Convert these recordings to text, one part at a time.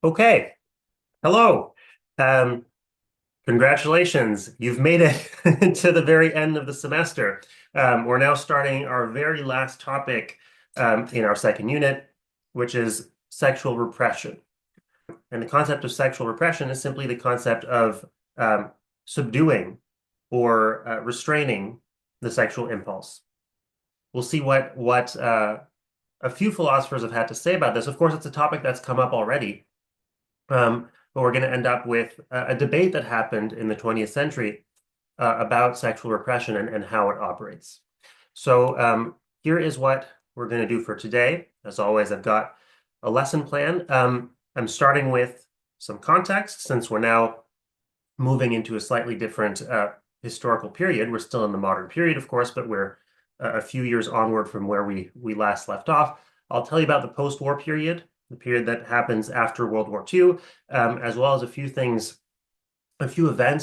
Okay, hello. Um, Congratulations. You've made it to the very end of the semester. We're now starting our very last topic in our second unit, which is sexual repression. And the concept of sexual repression is simply the concept of um, subduing or restraining the sexual impulse. We'll see what a few philosophers have had to say about this. Of course, it's a topic that's come up already. But we're going to end up with a debate that happened in the 20th century about sexual repression and how it operates. So here is what we're going to do for today. As always, I've got a lesson plan. I'm starting with some context since we're now moving into a slightly different historical period. We're still in the modern period, of course, but we're a few years onward from where we last left off. I'll tell you about the post-war period, the period that happens after World War II, as well as a few events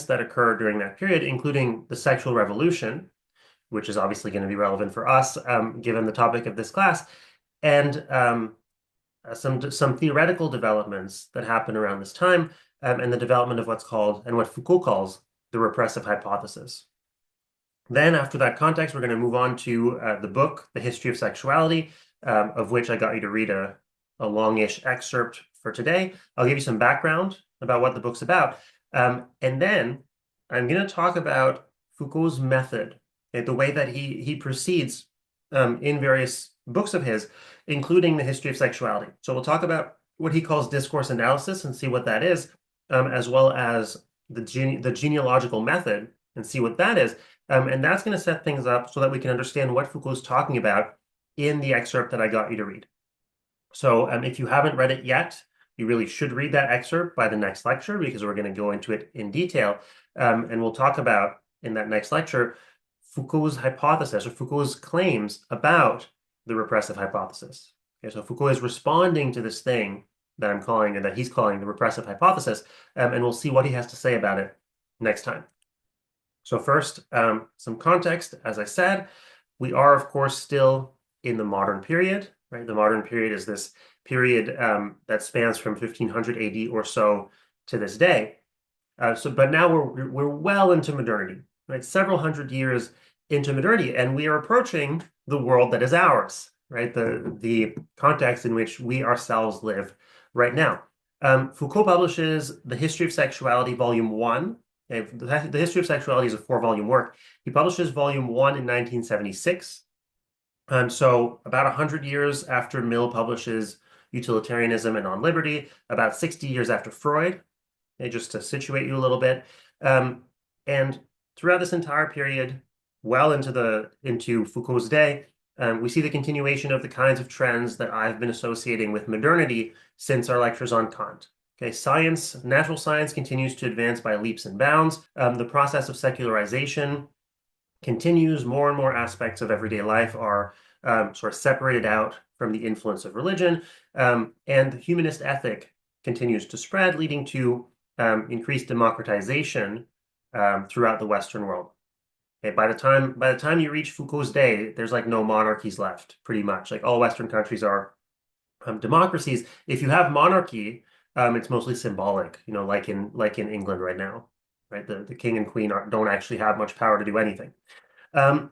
that occur during that period, including the sexual revolution, which is obviously going to be relevant for us, given the topic of this class, and some theoretical developments that happen around this time, and the development of what's called and what Foucault calls the repressive hypothesis. Then, after that context, we're going to move on to the book, The History of Sexuality, of which I got you to read a longish excerpt for today. I'll give you some background about what the book's about. And then I'm going to talk about Foucault's method, okay, the way that he proceeds in various books of his, including The History of Sexuality. So we'll talk about what he calls discourse analysis and see what that is, as well as the genealogical method and see what that is. And that's going to set things up so that we can understand what Foucault's talking about in the excerpt that I got you to read. So if you haven't read it yet, you really should read that excerpt by the next lecture because we're going to go into it in detail. And we'll talk about in that next lecture Foucault's hypothesis or Foucault's claims about the repressive hypothesis. Okay, so Foucault is responding to this thing that I'm calling and that he's calling the repressive hypothesis, and we'll see what he has to say about it next time. So first, some context. As I said, we are, of course, still in the modern period, right? The modern period is this period that spans from 1500 AD or so to this day. But now we're well into modernity, right? Several hundred years into modernity, and we are approaching the world that is ours, right? The context in which we ourselves live right now. Foucault publishes The History of Sexuality, Volume 1. Okay, the History of Sexuality is a four-volume work. He publishes Volume 1 in 1976. So about 100 years after Mill publishes Utilitarianism and On Liberty, about 60 years after Freud, okay, just to situate you a little bit. And throughout this entire period, well into Foucault's day, we see the continuation of the kinds of trends that I've been associating with modernity since our lectures on Kant. Okay, science, natural science continues to advance by leaps and bounds. The process of secularization continues. More and more aspects of everyday life are sort of separated out from the influence of religion, and the humanist ethic continues to spread, leading to increased democratization throughout the Western world. Okay, by the time you reach Foucault's day, there's like no monarchies left, pretty much. Like all Western countries are democracies. If you have monarchy, it's mostly symbolic, like in England right now, right? The king and queen don't actually have much power to do anything. Um,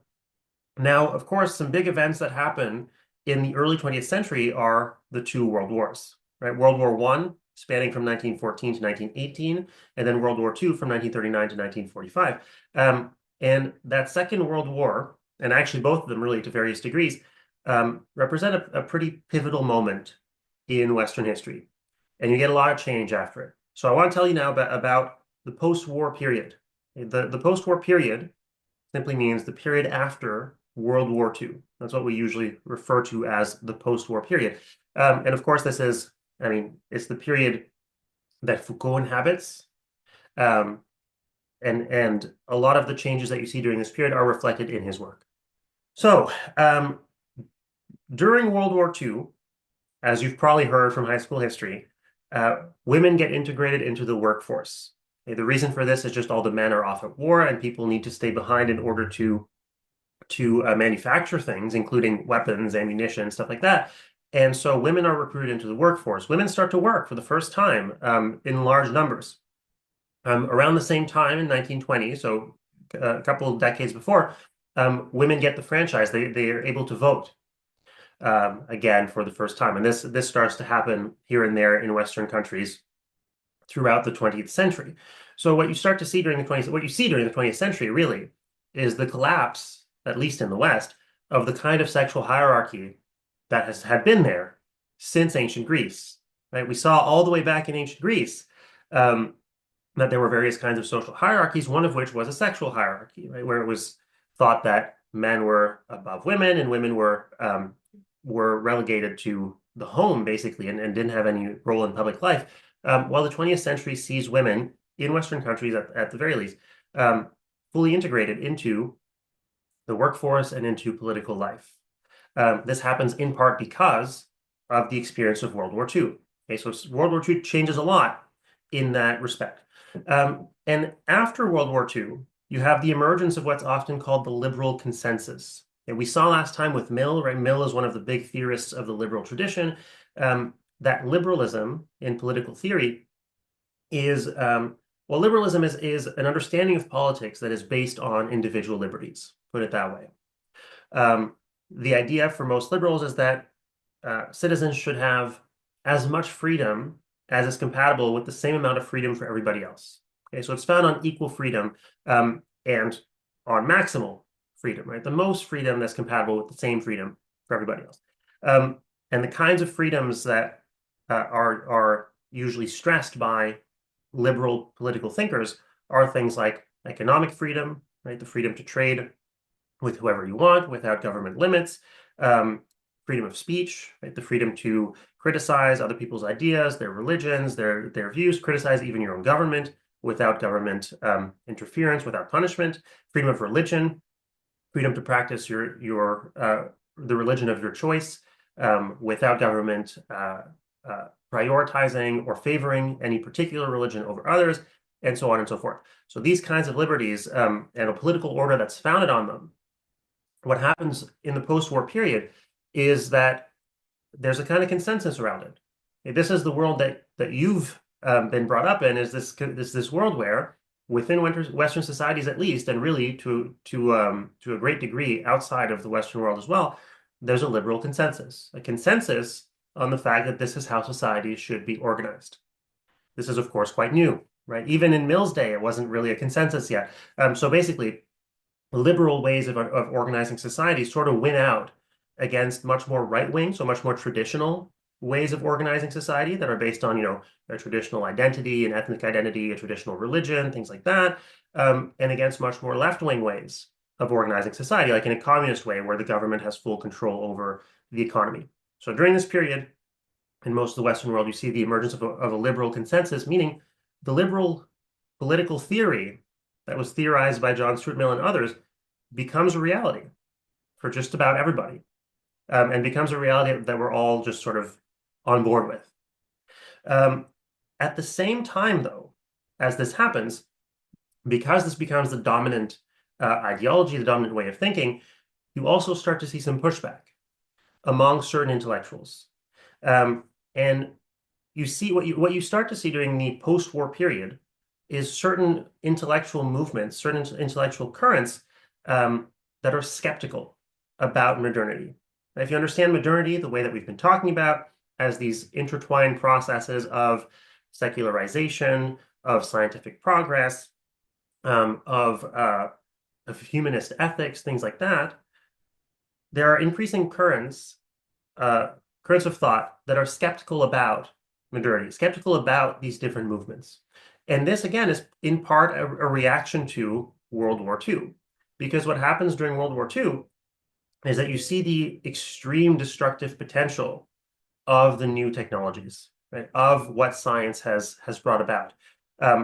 Now, of course, some big events that happen in the early 20th century are the two world wars, right? World War One, spanning from 1914 to 1918, and then World War Two from 1939 to 1945. And that Second World War, and actually both of them really to various degrees, represent a pretty pivotal moment in Western history. And you get a lot of change after it. So I want to tell you now about the post-war period. The post-war period simply means the period after World War II. That's what we usually refer to as the post-war period. And of course, it's the period that Foucault inhabits. Um, and a lot of the changes that you see during this period are reflected in his work. So, during World War II, as you've probably heard from high school history, women get integrated into the workforce. Okay, the reason for this is just all the men are off at war and people need to stay behind in order to manufacture things, including weapons, ammunition, stuff like that. And so women are recruited into the workforce. Women start to work for the first time in large numbers. Around the same time in 1920, so a couple of decades before, women get the franchise. They are able to vote again for the first time. And this starts to happen here and there in Western countries throughout the 20th century. So what you start to see during the 20th, what you see during the 20th century really is the collapse, at least in the West, of the kind of sexual hierarchy that had been there since ancient Greece. Right? We saw all the way back in ancient Greece um, that there were various kinds of social hierarchies, one of which was a sexual hierarchy, right, where it was thought that men were above women and women were relegated to the home basically and didn't have any role in public life. While the 20th century sees women in Western countries, at the very least, um, fully integrated into the workforce and into political life. This happens in part because of the experience of World War II. Okay, so World War II changes a lot in that respect. And after World War II, you have the emergence of what's often called the liberal consensus. And we saw last time with Mill, right? Mill is one of the big theorists of the liberal tradition. That liberalism in political theory is, well, liberalism is an understanding of politics that is based on individual liberties, put it that way. The idea for most liberals is that citizens should have as much freedom as is compatible with the same amount of freedom for everybody else. Okay, so it's found on equal freedom and on maximal freedom, right? The most freedom that's compatible with the same freedom for everybody else. And the kinds of freedoms that are usually stressed by liberal political thinkers are things like economic freedom, right? The freedom to trade with whoever you want without government limits, freedom of speech, right? The freedom to criticize other people's ideas, their religions, their views, criticize even your own government without government interference, without punishment, freedom of religion, freedom to practice the religion of your choice without government prioritizing or favoring any particular religion over others, and so on and so forth. So these kinds of liberties and a political order that's founded on them, what happens in the post-war period is that there's a kind of consensus around it. This is the world that you've been brought up in, is this world where within Western societies at least, and really to a great degree outside of the Western world as well, there's a liberal consensus, a consensus on the fact that this is how society should be organized. This is, of course, quite new, right? Even in Mill's day, it wasn't really a consensus yet. So basically, liberal ways of organizing society sort of win out against much more right-wing, so much more traditional ways of organizing society that are based on, a traditional identity and ethnic identity, a traditional religion, things like that, and against much more left-wing ways of organizing society, like in a communist way where the government has full control over the economy. So during this period, in most of the Western world, you see the emergence of a liberal consensus, meaning the liberal political theory that was theorized by John Stuart Mill and others becomes a reality for just about everybody, and becomes a reality that we're all just sort of on board with. At the same time, though, as this happens, because this becomes the dominant ideology, the dominant way of thinking, you also start to see some pushback among certain intellectuals. And you see what you start to see during the post-war period is certain intellectual movements, certain intellectual currents that are skeptical about modernity. If you understand modernity the way that we've been talking about, as these intertwined processes of secularization, of scientific progress, of humanist ethics, things like that, there are increasing currents of thought that are skeptical about modernity, skeptical about these different movements. And this, again, is in part a reaction to World War II. Because what happens during World War II is that you see the extreme destructive potential of the new technologies, right? Of what science has brought about,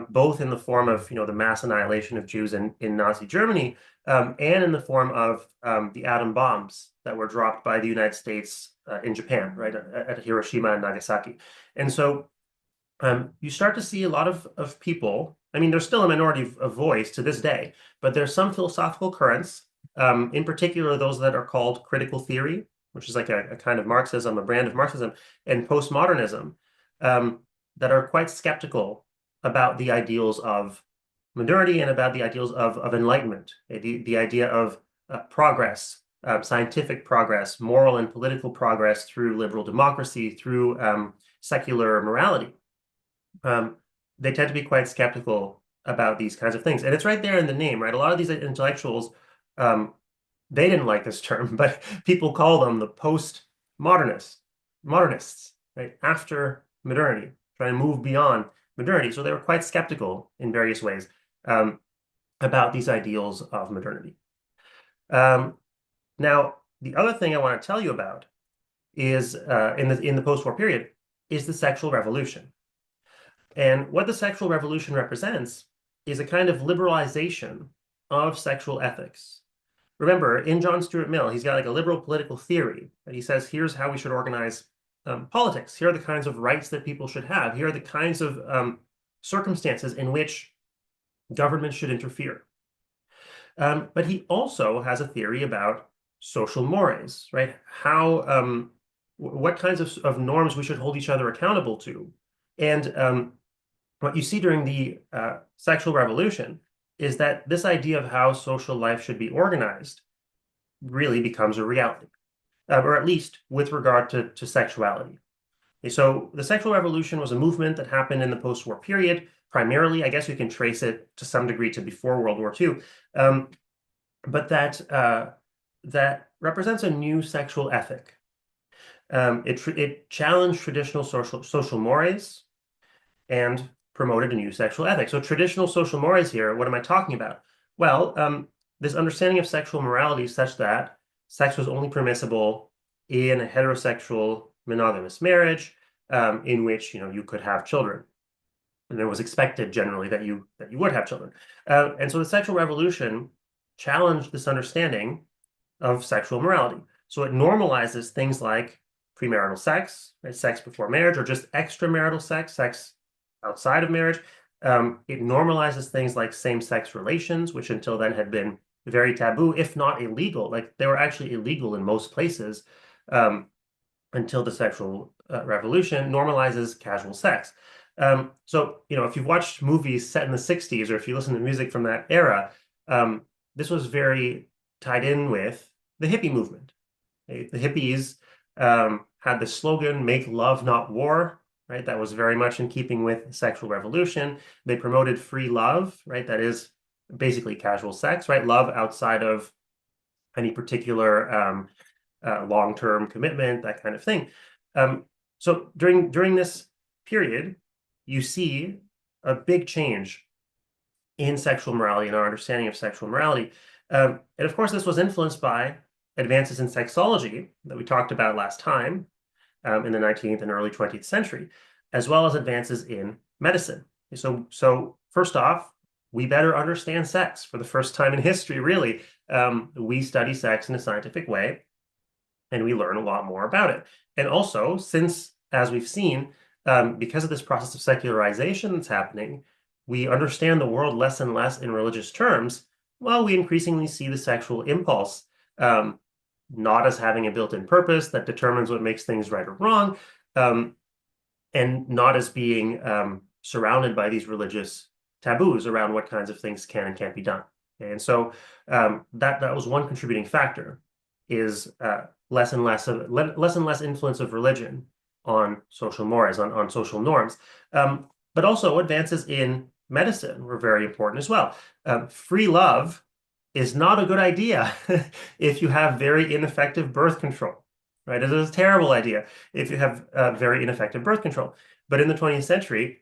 both in the form of the mass annihilation of Jews in Nazi Germany, and in the form of the atom bombs that were dropped by the United States in Japan, right, at Hiroshima and Nagasaki. And so you start to see a lot of people. I mean, there's still a minority of voice to this day, but there's some philosophical currents, in particular those that are called critical theory, which is like a kind of Marxism, a brand of Marxism, and postmodernism, um, that are quite skeptical about the ideals of modernity and about the ideals of enlightenment, the idea of progress, scientific progress, moral and political progress through liberal democracy, through secular morality. Um, they tend to be quite skeptical about these kinds of things. And it's right there in the name, right? A lot of these intellectuals, um, they didn't like this term, but people call them the modernists, right? After modernity, trying to move beyond modernity. So they were quite skeptical in various ways um, about these ideals of modernity. Um, Now, the other thing I want to tell you about is in the post-war period is the sexual revolution. And what the sexual revolution represents is a kind of liberalization of sexual ethics. Remember, in John Stuart Mill, he's got like a liberal political theory that he says, here's how we should organize politics. Here are the kinds of rights that people should have. Here are the kinds of circumstances in which government should interfere. But he also has a theory about social mores, right? What kinds of norms we should hold each other accountable to. And what you see during the sexual revolution is that this idea of how social life should be organized really becomes a reality, or at least with regard to sexuality. Okay, so the sexual revolution was a movement that happened in the post-war period. Primarily, I guess you can trace it to some degree to before World War II. But that represents a new sexual ethic. It challenged traditional social mores and promoted a new sexual ethic. So traditional social mores here, what am I talking about? Well, this understanding of sexual morality is such that sex was only permissible in a heterosexual monogamous marriage, in which you could have children. And it was expected generally that you would have children. And so the sexual revolution challenged this understanding of sexual morality. So it normalizes things like premarital sex, right? Sex before marriage, or just extramarital sex, sex outside of marriage. It normalizes things like same-sex relations, which until then had been very taboo, if not illegal. Like they were actually illegal in most places until the sexual revolution normalizes casual sex. So, if you've watched movies set in the 60s, or if you listen to music from that era, this was very tied in with the hippie movement. The hippies had the slogan, "Make love, not war," right? That was very much in keeping with sexual revolution. They promoted free love, right? That is basically casual sex, right? Love outside of any particular long-term commitment, that kind of thing. So during this period, you see a big change in sexual morality and our understanding of sexual morality. And of course, this was influenced by advances in sexology that we talked about last time in the 19th and early 20th century, as well as advances in medicine. So first off, we better understand sex for the first time in history, really. We study sex in a scientific way, and we learn a lot more about it. And also, since, as we've seen, because of this process of secularization that's happening, we understand the world less and less in religious terms. Well, we increasingly see the sexual impulse not as having a built-in purpose that determines what makes things right or wrong, and not as being surrounded by these religious taboos around what kinds of things can and can't be done. And so that was one contributing factor, is less and less influence of religion on social mores, on social norms. But also advances in medicine were very important as well. Free love is not a good idea if you have very ineffective birth control, right? It is a terrible idea if you have very ineffective birth control. But in the 20th century,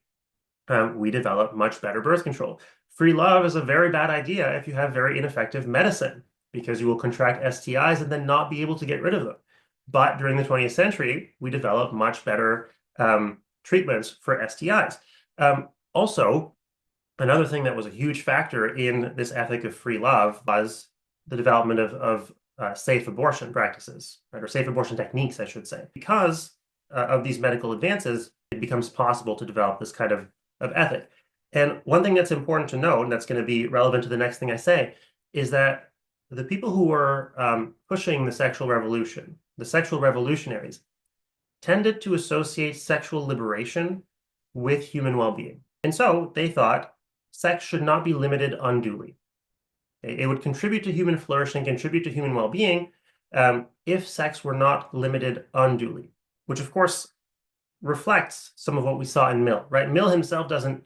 we developed much better birth control. Free love is a very bad idea if you have very ineffective medicine, because you will contract STIs and then not be able to get rid of them. But during the 20th century, we developed much better treatments for STIs. Also, another thing that was a huge factor in this ethic of free love was the development of safe abortion practices, right? Or safe abortion techniques, I should say. Because of these medical advances, it becomes possible to develop this kind of ethic. And one thing that's important to note, and that's going to be relevant to the next thing I say, is that the people who were pushing the sexual revolution, the sexual revolutionaries, tended to associate sexual liberation with human well-being. And so they thought sex should not be limited unduly. It would contribute to human flourishing, contribute to human well-being, if sex were not limited unduly, which of course reflects some of what we saw in Mill, right? Mill himself doesn't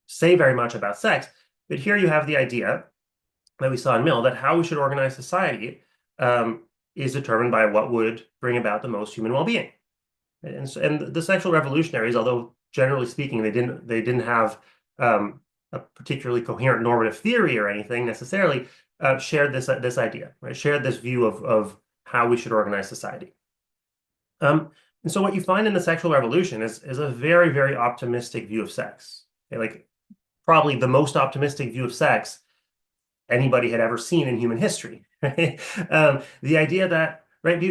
say very much about sex, but here you have the idea that we saw in Mill that how we should organize society is determined by what would bring about the most human well-being. And the sexual revolutionaries, although generally speaking they didn't have a particularly coherent normative theory or anything necessarily, shared this idea, right? Shared this view of how we should organize society. And so what you find in the sexual revolution is a very, very optimistic view of sex. Okay, like probably the most optimistic view of sex anybody had ever seen in human history. Right? The idea that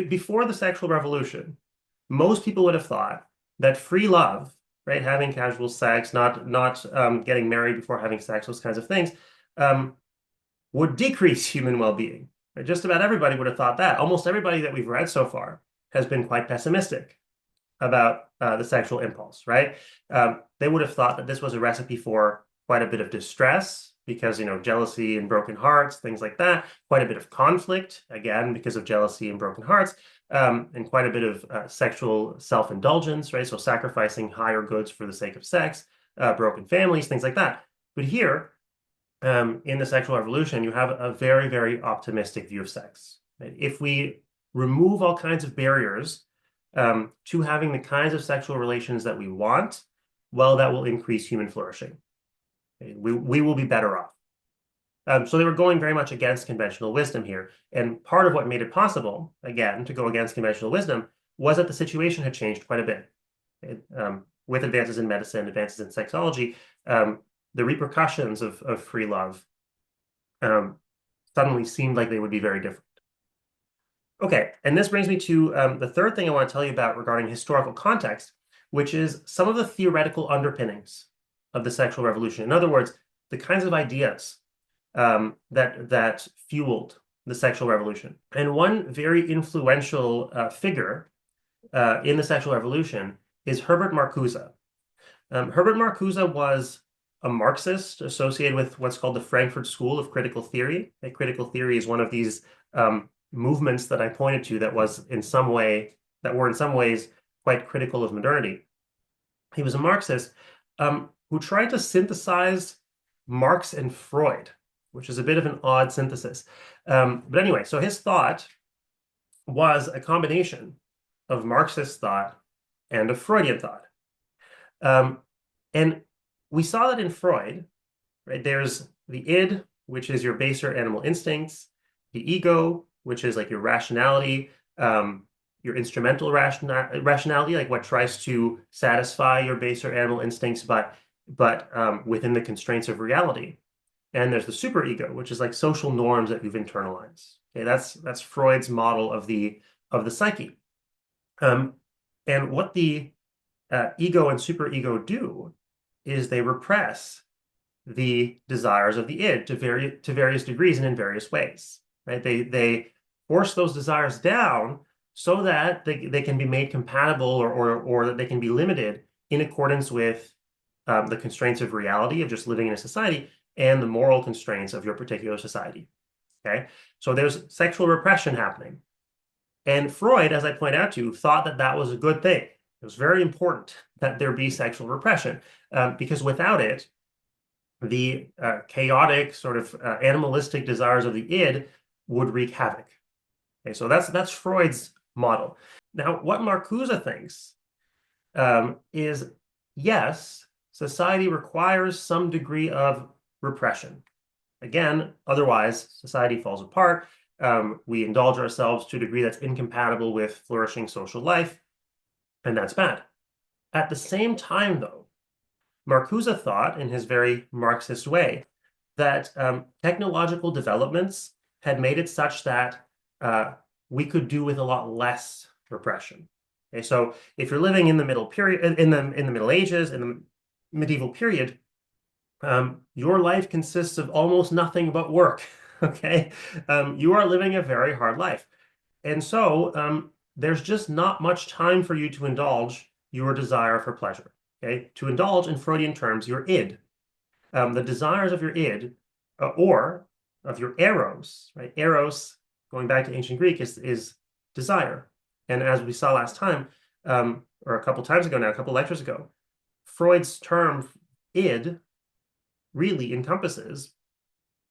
before the sexual revolution, most people would have thought that free love, right, having casual sex, not getting married before having sex, those kinds of things, would decrease human well-being. Right? Just about everybody would have thought that. Almost everybody that we've read so far has been quite pessimistic about the sexual impulse, right? They would have thought that this was a recipe for quite a bit of distress because, jealousy and broken hearts, things like that, quite a bit of conflict, again, because of jealousy and broken hearts, and quite a bit of sexual self-indulgence, right? So sacrificing higher goods for the sake of sex, broken families, things like that. But here, in the sexual revolution, you have a very, very optimistic view of sex. Right? If we remove all kinds of barriers to having the kinds of sexual relations that we want, well, that will increase human flourishing. Okay? We will be better off. So they were going very much against conventional wisdom here. And part of what made it possible, again, to go against conventional wisdom was that the situation had changed quite a bit. With advances in medicine, advances in sexology, the repercussions of free love suddenly seemed like they would be very different. Okay, and this brings me to the third thing I want to tell you about regarding historical context, which is some of the theoretical underpinnings of the sexual revolution. In other words, the kinds of ideas that fueled the sexual revolution. And one very influential figure in the sexual revolution is Herbert Marcuse. Herbert Marcuse was a Marxist associated with what's called the Frankfurt School of Critical Theory. Critical theory is one of these movements that I pointed to that were in some ways quite critical of modernity. He was a Marxist who tried to synthesize Marx and Freud, which is a bit of an odd synthesis. But anyway, so his thought was a combination of Marxist thought and of Freudian thought. And we saw that in Freud, right? There's the id, which is your baser animal instincts, the ego, which is like your rationality, your instrumental rationality, like what tries to satisfy your baser animal instincts, but within the constraints of reality. And there's the superego, which is like social norms that you've internalized. Okay, that's Freud's model of the psyche. And what the ego and superego do is they repress the desires of the id to various degrees and in various ways. Right? They force those desires down so that they can be made compatible or that they can be limited in accordance with the constraints of reality of just living in a society and the moral constraints of your particular society. Okay, so there's sexual repression happening. And Freud, as I point out to you, thought that that was a good thing. It was very important that there be sexual repression because without it, the chaotic sort of animalistic desires of the id would wreak havoc. Okay, so that's Freud's model. Now, what Marcuse thinks is, yes, society requires some degree of repression. Again, otherwise, society falls apart. We indulge ourselves to a degree that's incompatible with flourishing social life, and that's bad. At the same time, though, Marcuse thought, in his very Marxist way, that technological developments had made it such that we could do with a lot less repression. Okay, so if you're living in the middle period, in the Middle Ages, in the medieval period, your life consists of almost nothing but work. Okay, you are living a very hard life, And so there's just not much time for you to indulge your desire for pleasure. Okay? To indulge in Freudian terms, your id, the desires of your id, or of your eros, right? Eros, going back to ancient Greek, is desire. And as we saw last time, or a couple times ago now, a couple lectures ago, Freud's term id really encompasses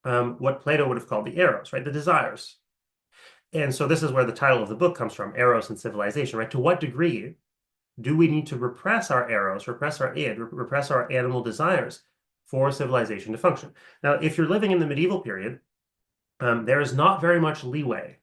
what Plato would have called the eros, right? The desires. And so this is where the title of the book comes from, Eros and Civilization, right? To what degree do we need to repress our eros, repress our id, repress our animal desires for civilization to function? Now, if you're living in the medieval period, there is not very much leeway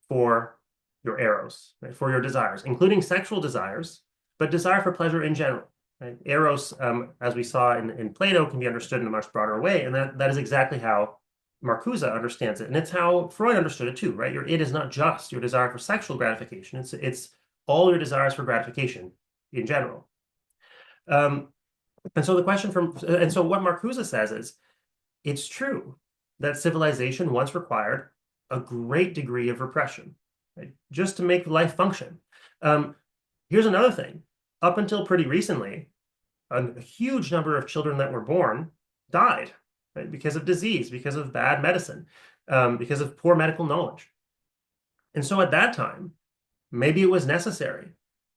for your eros, right? For your desires, including sexual desires, but desire for pleasure in general. Right? Eros, as we saw in Plato, can be understood in a much broader way, and that is exactly how Marcuse understands it, and it's how Freud understood it too, right? Your id is not just your desire for sexual gratification; it's all your desires for gratification in general. And so what Marcuse says is, it's true that civilization once required a great degree of repression, right? Just to make life function. Here's another thing. Up until pretty recently, a huge number of children that were born died, right? Because of disease, because of bad medicine, because of poor medical knowledge. And so at that time, maybe it was necessary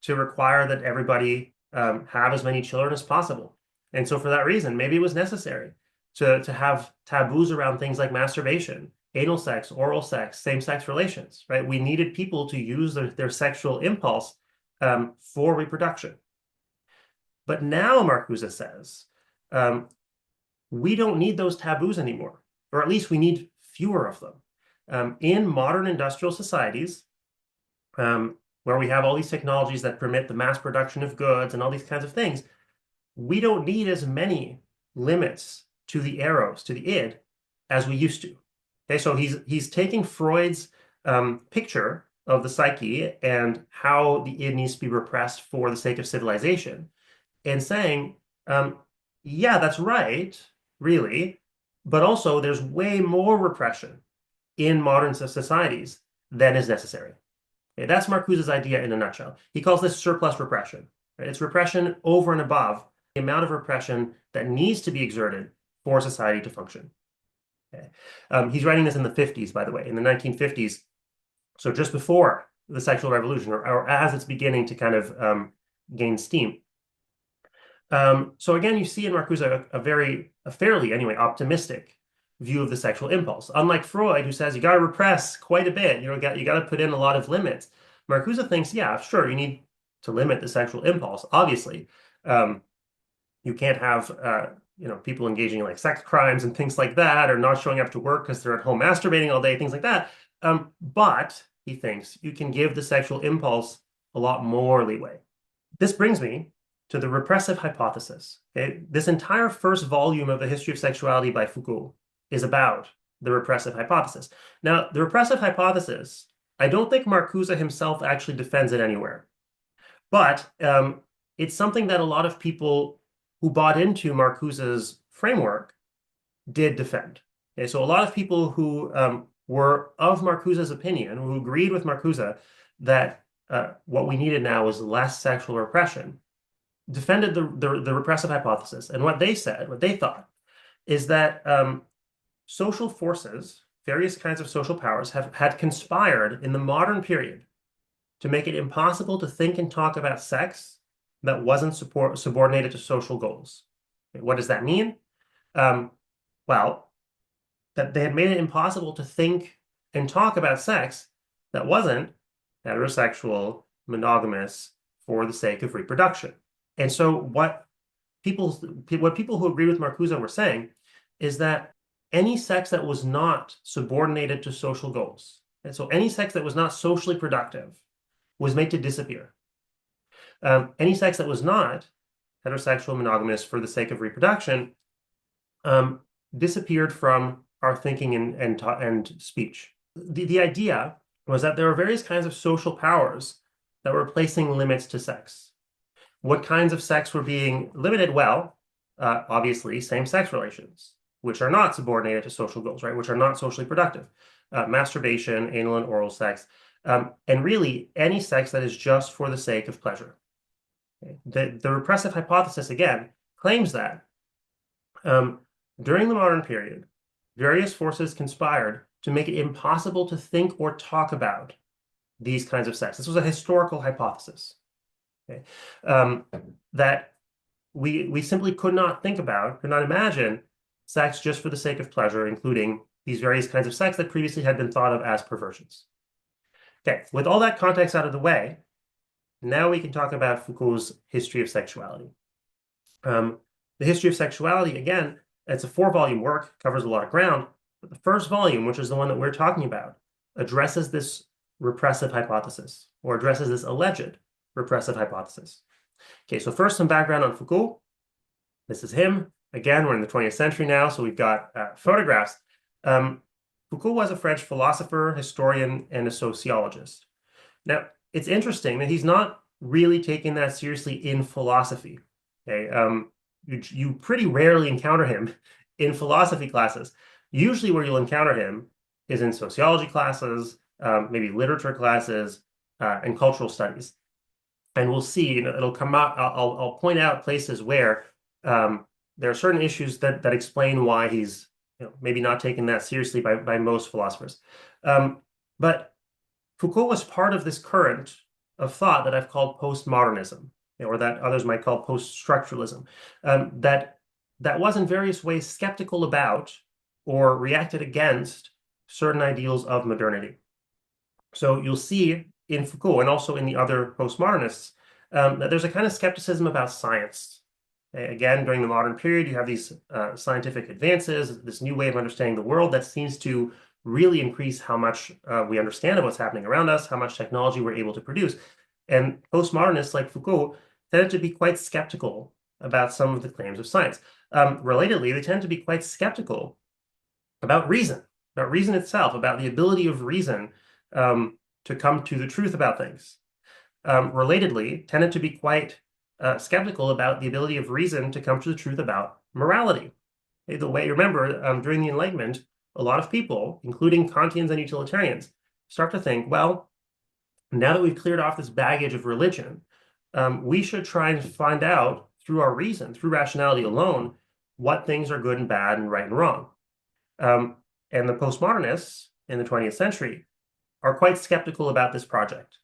to require that everybody have as many children as possible. And so for that reason, maybe it was necessary to have taboos around things like masturbation, anal sex, oral sex, same-sex relations, right? We needed people to use their sexual impulse for reproduction. But now Marcuse says, we don't need those taboos anymore, or at least we need fewer of them. In modern industrial societies, where we have all these technologies that permit the mass production of goods and all these kinds of things, we don't need as many limits to the eros, to the id, as we used to. Okay, so he's taking Freud's picture of the psyche and how the id needs to be repressed for the sake of civilization, and saying, yeah, that's right, really, but also there's way more repression in modern societies than is necessary. Okay, that's Marcuse's idea in a nutshell. He calls this surplus repression. Right? It's repression over and above the amount of repression that needs to be exerted for society to function. Okay. He's writing this in the 50s, by the way, in the 1950s, so just before the sexual revolution, or as it's beginning to kind of gain steam. So again, you see in Marcuse a fairly, anyway, optimistic view of the sexual impulse. Unlike Freud, who says you got to repress quite a bit, you got to put in a lot of limits. Marcuse thinks, yeah, sure, you need to limit the sexual impulse. Obviously, you can't have people engaging in like sex crimes and things like that, or not showing up to work because they're at home masturbating all day, things like that. But he thinks you can give the sexual impulse a lot more leeway. This brings me to the repressive hypothesis. Okay? This entire first volume of the History of Sexuality by Foucault is about the repressive hypothesis. Now, the repressive hypothesis, I don't think Marcuse himself actually defends it anywhere. But it's something that a lot of people who bought into Marcuse's framework did defend. Okay, so a lot of people who were of Marcuse's opinion, who agreed with Marcuse that what we needed now was less sexual repression, defended the repressive hypothesis. And what they said, what they thought, is that social forces, various kinds of social powers, had conspired in the modern period to make it impossible to think and talk about sex that wasn't subordinated to social goals. Okay, what does that mean? Well, that they had made it impossible to think and talk about sex that wasn't heterosexual, monogamous, for the sake of reproduction. And so what people who agree with Marcuse were saying is that any sex that was not subordinated to social goals, and so any sex that was not socially productive, was made to disappear. Any sex that was not heterosexual, monogamous, for the sake of reproduction, disappeared from our thinking and speech. The idea was that there were various kinds of social powers that were placing limits to sex. What kinds of sex were being limited? Well, obviously, same-sex relations, which are not subordinated to social goals, right? Which are not socially productive. Masturbation, anal and oral sex. and really any sex that is just for the sake of pleasure. Okay? The repressive hypothesis, again, claims that um, during the modern period, various forces conspired to make it impossible to think or talk about these kinds of sex. This was a historical hypothesis, okay? Um, that we simply could not think about, could not imagine sex just for the sake of pleasure, including these various kinds of sex that previously had been thought of as perversions. Okay, with all that context out of the way, now we can talk about Foucault's history of sexuality. Um, the history of sexuality, again, it's a 4-volume work, covers a lot of ground, but the first volume, which is the one that we're talking about, addresses this repressive hypothesis, or addresses this alleged repressive hypothesis. Okay, so first some background on Foucault. This is him. Again, we're in the 20th century now, so we've got photographs. Foucault was a French philosopher, historian, and a sociologist. Now, it's interesting that he's not really taking that seriously in philosophy. Okay, you pretty rarely encounter him in philosophy classes. Usually, where you'll encounter him is in sociology classes, maybe literature classes, and cultural studies. And we'll see, you know, it'll come out. I'll point out places where there are certain issues that explain why he's, you know, maybe not taken that seriously by most philosophers. But Foucault was part of this current of thought that I've called postmodernism, or that others might call post-structuralism, that was in various ways skeptical about or reacted against certain ideals of modernity. So you'll see in Foucault and also in the other postmodernists that there's a kind of skepticism about science. Again, during the modern period, you have these scientific advances, this new way of understanding the world that seems to really increase how much we understand of what's happening around us, how much technology we're able to produce. And postmodernists like Foucault tended to be quite skeptical about some of the claims of science. Relatedly, they tend to be quite skeptical about reason itself, about the ability of reason to come to the truth about things. Relatedly, tended to be quite skeptical about the ability of reason to come to the truth about morality. The way, remember, during the Enlightenment, a lot of people, including Kantians and utilitarians, start to think, well, now that we've cleared off this baggage of religion, we should try and find out through our reason, through rationality alone, what things are good and bad and right and wrong. And the postmodernists in the 20th century are quite skeptical about this project,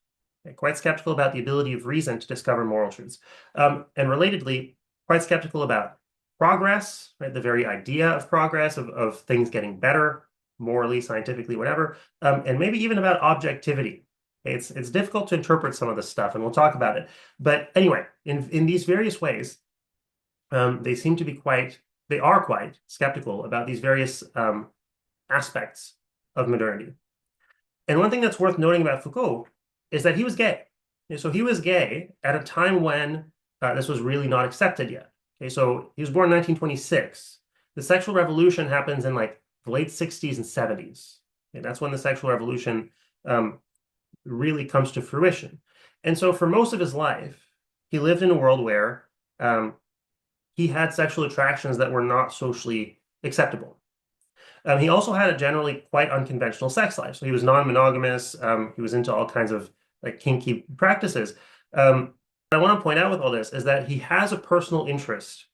quite skeptical about the ability of reason to discover moral truths. And relatedly, quite skeptical about progress, right? The very idea of progress, of things getting better, morally, scientifically, whatever, and maybe even about objectivity. It's difficult to interpret some of this stuff, and we'll talk about it. But anyway, in these various ways, they are quite skeptical about these various aspects of modernity. And one thing that's worth noting about Foucault is that he was gay. So he was gay at a time when this was really not accepted yet. Okay, so he was born in 1926. The sexual revolution happens in like the late 60s and 70s. And that's when the sexual revolution really comes to fruition. And so for most of his life, he lived in a world where he had sexual attractions that were not socially acceptable. He also had a generally quite unconventional sex life. So he was non-monogamous. He was into all kinds of like kinky practices. What I want to point out with all this is that he has a personal interest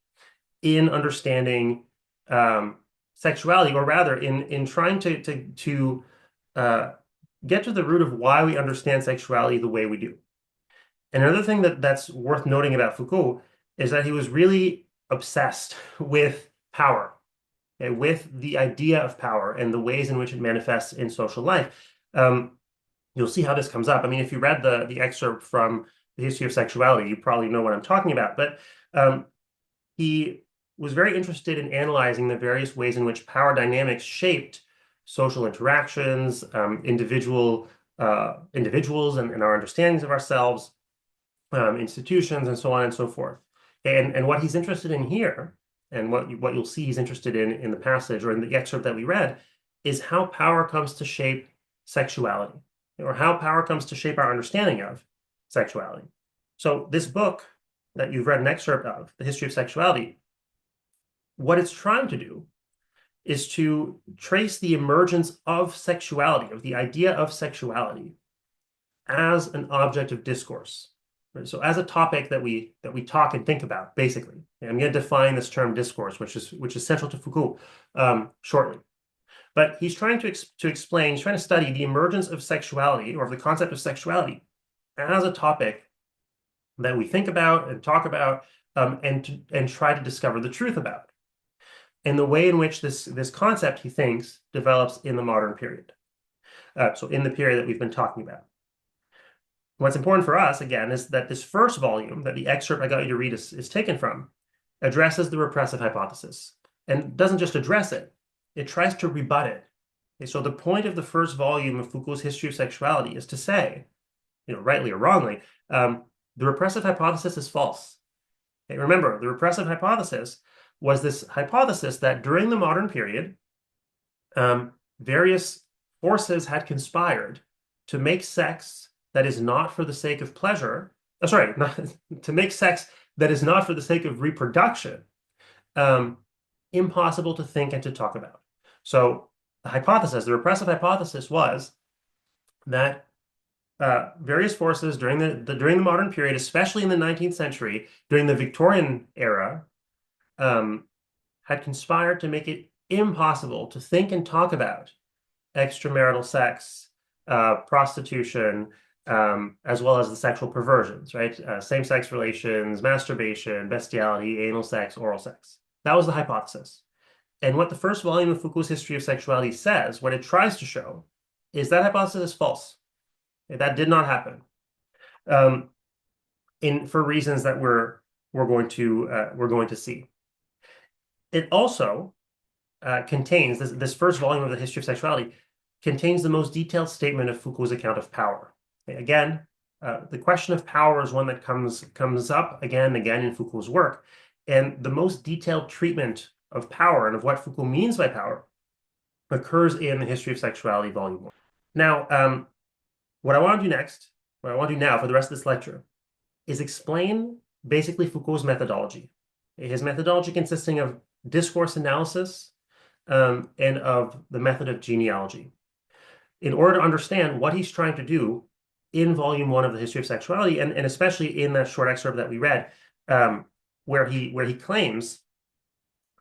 in understanding sexuality, or rather in trying to get to the root of why we understand sexuality the way we do. And another thing that's worth noting about Foucault is that he was really obsessed with power, okay, with the idea of power and the ways in which it manifests in social life. You'll see how this comes up. I mean, if you read the excerpt from The History of Sexuality, you probably know what I'm talking about. But he was very interested in analyzing the various ways in which power dynamics shaped social interactions, individuals and our understandings of ourselves, institutions, and so on and so forth. And what he's interested in here, and what you'll see he's interested in the passage or in the excerpt that we read, is how power comes to shape sexuality, or how power comes to shape our understanding of sexuality. So this book that you've read an excerpt of, The History of Sexuality, what it's trying to do is to trace the emergence of sexuality, of the idea of sexuality, as an object of discourse. Right? So as a topic that we talk and think about, basically. And I'm going to define this term discourse, which is central to Foucault, shortly. But he's trying to explain, he's trying to study the emergence of sexuality, or of the concept of sexuality, as a topic that we think about and talk about, and try to discover the truth about, and the way in which this concept, he thinks, develops in the modern period. So in the period that we've been talking about. What's important for us, again, is that this first volume that the excerpt I got you to read is taken from addresses the repressive hypothesis, and doesn't just address it, it tries to rebut it. Okay, so the point of the first volume of Foucault's History of Sexuality is to say, rightly or wrongly, the repressive hypothesis is false. Okay, remember, the repressive hypothesis was this hypothesis that during the modern period, various forces had conspired to make sex that is not for the sake of pleasure, to make sex that is not for the sake of reproduction, impossible to think and to talk about. So the repressive hypothesis was that various forces during the modern period, especially in the 19th century, during the Victorian era, had conspired to make it impossible to think and talk about extramarital sex, prostitution, as well as the sexual perversions, right? Same-sex relations, masturbation, bestiality, anal sex, oral sex. That was the hypothesis. And what the first volume of Foucault's History of Sexuality says, what it tries to show, is that hypothesis is false. That did not happen, for reasons that we're going to see. It also contains this first volume of the History of Sexuality contains the most detailed statement of Foucault's account of power. Okay, again, the question of power is one that comes up again and again in Foucault's work, and the most detailed treatment of power and of what Foucault means by power occurs in the History of Sexuality, Volume 1. Now, what I want to do now for the rest of this lecture is explain basically Foucault's methodology. His methodology consisting of discourse analysis, and of the method of genealogy, in order to understand what he's trying to do in Volume 1 of the History of Sexuality, and especially in that short excerpt that we read, where he claims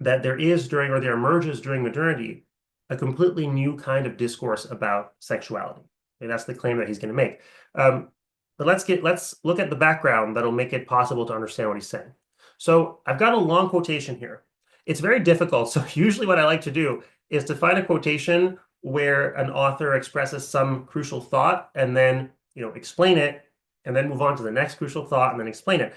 that there emerges during modernity a completely new kind of discourse about sexuality. And that's the claim that he's going to make. But let's look at the background that'll make it possible to understand what he's saying. So I've got a long quotation here. It's very difficult. So usually what I like to do is to find a quotation where an author expresses some crucial thought and then, explain it, and then move on to the next crucial thought and then explain it.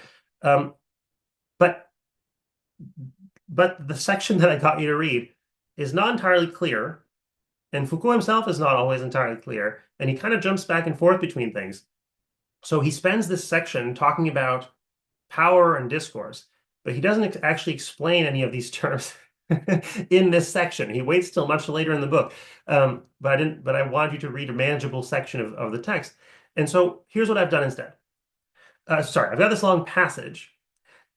But the section that I got you to read is not entirely clear, and Foucault himself is not always entirely clear, and he kind of jumps back and forth between things. So he spends this section talking about power and discourse, but he doesn't actually explain any of these terms in this section. He waits till much later in the book. But I wanted you to read a manageable section of the text. And so here's what I've done instead. I've got this long passage,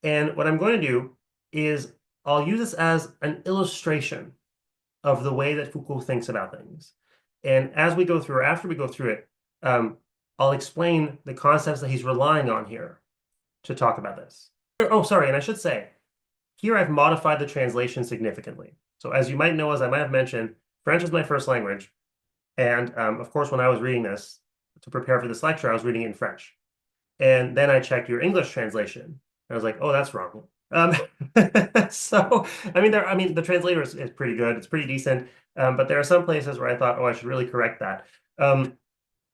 and what I'm going to do is I'll use this as an illustration of the way that Foucault thinks about things. And as we go through, or after we go through it, I'll explain the concepts that he's relying on here to talk about this. Oh, sorry, and I should say, here I've modified the translation significantly. So as you might know, as I might have mentioned, French is my first language. And of course, when I was reading this to prepare for this lecture, I was reading it in French. And then I checked your English translation. I was like, oh, that's wrong. So, the translator is pretty good. It's pretty decent. But there are some places where I thought, oh, I should really correct that.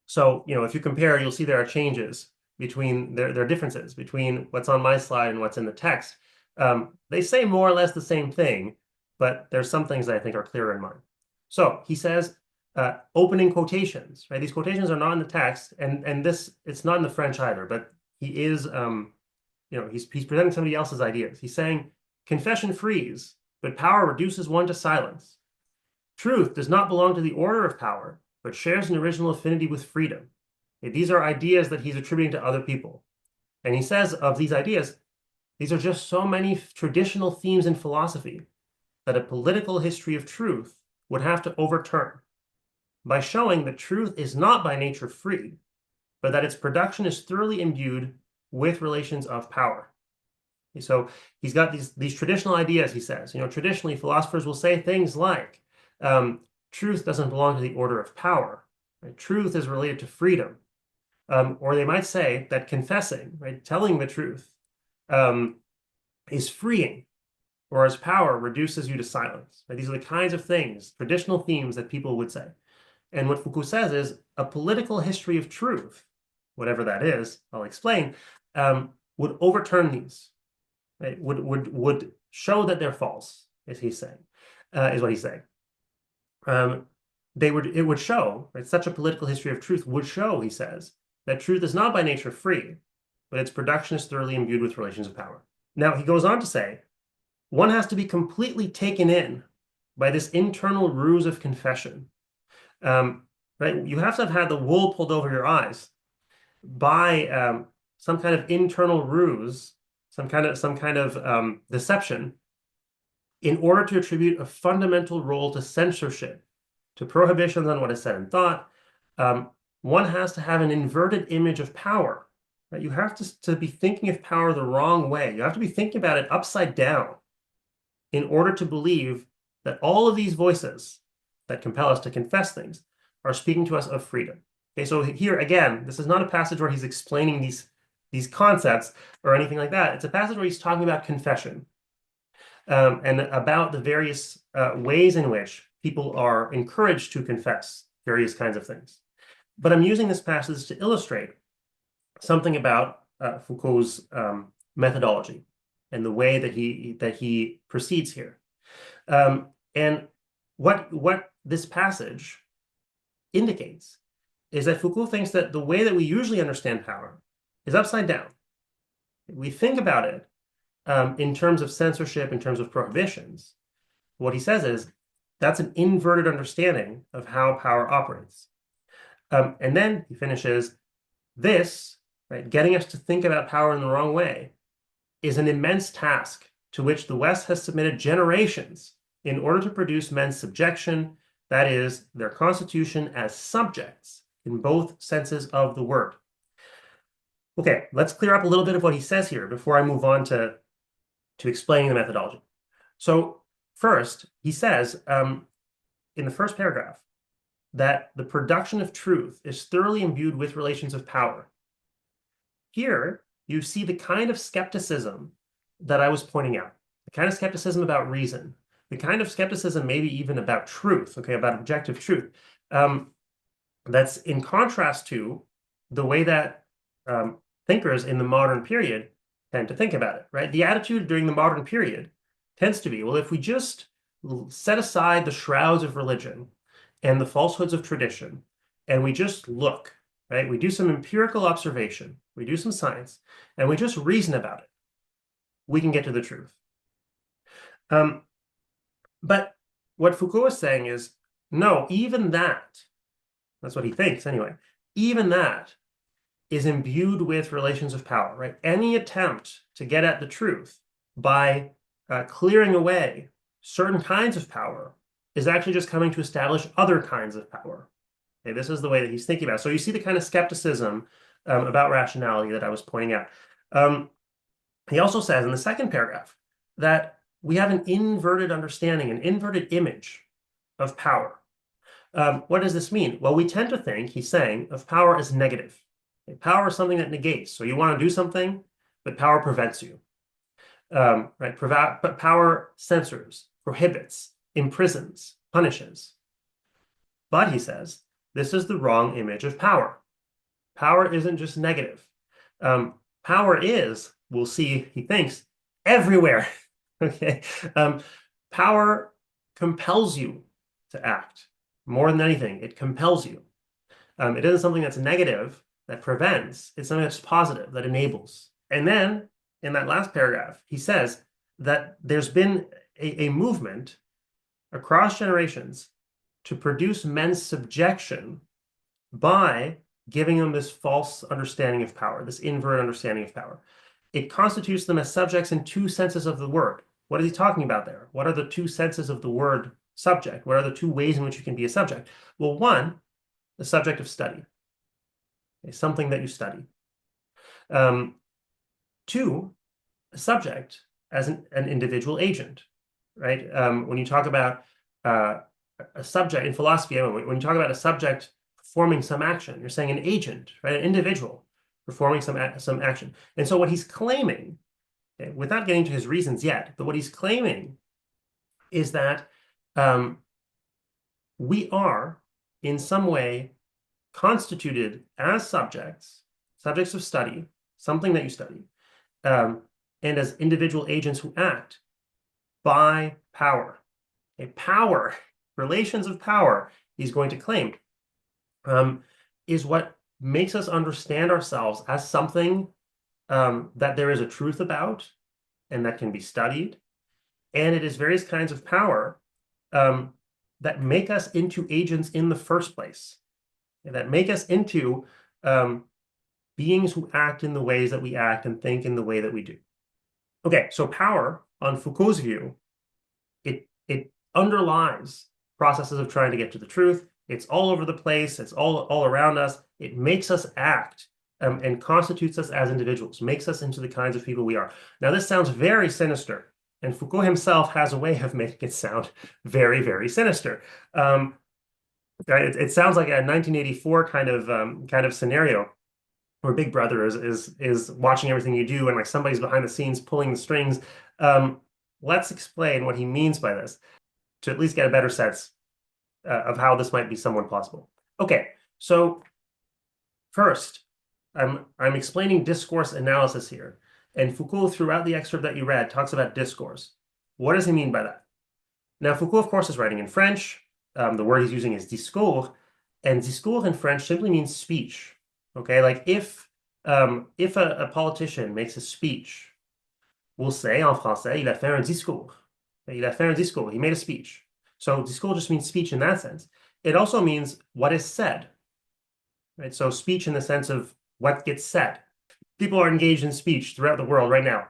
So, if you compare, you'll see there are changes between, there are differences between what's on my slide and what's in the text. They say more or less the same thing, but there's some things that I think are clearer in mine. So he says, opening quotations, right? These quotations are not in the text, and this, it's not in the French either, but he is, he's presenting somebody else's ideas. He's saying, confession frees, but power reduces one to silence. Truth does not belong to the order of power, but shares an original affinity with freedom. Okay, these are ideas that he's attributing to other people. And he says of these ideas, these are just so many traditional themes in philosophy that a political history of truth would have to overturn by showing that truth is not by nature free, but that its production is thoroughly imbued with relations of power. So he's got these traditional ideas, he says. Traditionally, philosophers will say things like, truth doesn't belong to the order of power. Right? Truth is related to freedom. Or they might say that confessing, right, telling the truth, is freeing, whereas power reduces you to silence. Right? These are the kinds of things, traditional themes that people would say. And what Foucault says is a political history of truth, whatever that is, I'll explain, would overturn these. Right? Would show that they're false, is what he's saying. It would show, right, such a political history of truth would show, he says, that truth is not by nature free, but its production is thoroughly imbued with relations of power. Now, he goes on to say, one has to be completely taken in by this internal ruse of confession. Right? You have to have had the wool pulled over your eyes by some kind of internal ruse, some kind of deception, in order to attribute a fundamental role to censorship, to prohibitions on what is said and thought. One has to have an inverted image of power. Right? You have to be thinking of power the wrong way. You have to be thinking about it upside down in order to believe that all of these voices that compel us to confess things are speaking to us of freedom. Okay, so here again, this is not a passage where he's explaining these concepts or anything like that. It's a passage where he's talking about confession, and about the various ways in which people are encouraged to confess various kinds of things. But I'm using this passage to illustrate something about Foucault's methodology and the way that he proceeds here. And what this passage indicates is that Foucault thinks that the way that we usually understand power is upside down. We think about it in terms of censorship, in terms of prohibitions. What he says is that's an inverted understanding of how power operates. And then he finishes, this, right, getting us to think about power in the wrong way, is an immense task to which the West has submitted generations in order to produce men's subjection, that is, their constitution as subjects in both senses of the word. Okay, let's clear up a little bit of what he says here before I move on to explaining the methodology. So first, he says in the first paragraph that the production of truth is thoroughly imbued with relations of power. Here, you see the kind of skepticism that I was pointing out, the kind of skepticism about reason, the kind of skepticism maybe even about truth, okay, about objective truth. That's in contrast to the way that thinkers in the modern period tend to think about it, right? The attitude during the modern period tends to be, well, if we just set aside the shrouds of religion and the falsehoods of tradition, and we just look, right? We do some empirical observation, we do some science, and we just reason about it, we can get to the truth. But what Foucault is saying is, no, even that's what he thinks anyway, even that is imbued with relations of power, right? Any attempt to get at the truth by clearing away certain kinds of power is actually just coming to establish other kinds of power. Okay, this is the way that he's thinking about it. So you see the kind of skepticism about rationality that I was pointing out. He also says in the second paragraph that we have an inverted understanding, an inverted image of power. What does this mean? Well, we tend to think, he's saying, of power as negative. Okay, power is something that negates. So you want to do something, but power prevents you. Right? But power censors, prohibits, imprisons, punishes. But he says, this is the wrong image of power. Power isn't just negative. Power is, we'll see, he thinks, everywhere. Okay. Power compels you to act. More than anything, it compels you. It isn't something that's negative, that prevents. It's something that's positive, that enables. And then, in that last paragraph, he says that there's been a movement across generations to produce men's subjection by giving them this false understanding of power, this inverted understanding of power. It constitutes them as subjects in two senses of the word. What is he talking about there? What are the two senses of the word subject? What are the two ways in which you can be a subject? Well, one, the subject of study. something that you study. Um, Two, a subject as an individual agent, right? When you talk about uh, a subject in philosophy, when you talk about a subject performing some action, you're saying an agent, right? An individual performing some action. And so what he's claiming, okay, without getting to his reasons yet, but what he's claiming is that um, we are in some way constituted as subjects of study, something that you study, um, and as individual agents who act by power. A power, relations of power, he's going to claim, is what makes us understand ourselves as something that there is a truth about and that can be studied. And it is various kinds of power that make us into agents in the first place, and that make us into beings who act in the ways that we act and think in the way that we do. Okay, so power, on Foucault's view, it underlies processes of trying to get to the truth. It's all over the place. It's all around us. It makes us act and constitutes us as individuals, makes us into the kinds of people we are. Now, this sounds very sinister, and Foucault himself has a way of making it sound very, very sinister. It sounds like a 1984 kind of scenario where Big Brother is watching everything you do, and like somebody's behind the scenes pulling the strings. Let's explain what he means by this to at least get a better sense of how this might be somewhat possible. Okay, so first, I'm explaining discourse analysis here, and Foucault, throughout the excerpt that you read, talks about discourse. What does he mean by that? Now, Foucault, of course, is writing in French. The word he's using is discours, and discours in French simply means speech. Okay, like if a politician makes a speech, we'll say en français, il a fait un discours. Il a fait un discours. He made a speech. So discours just means speech in that sense. It also means what is said, right? So speech in the sense of what gets said. People are engaged in speech throughout the world right now.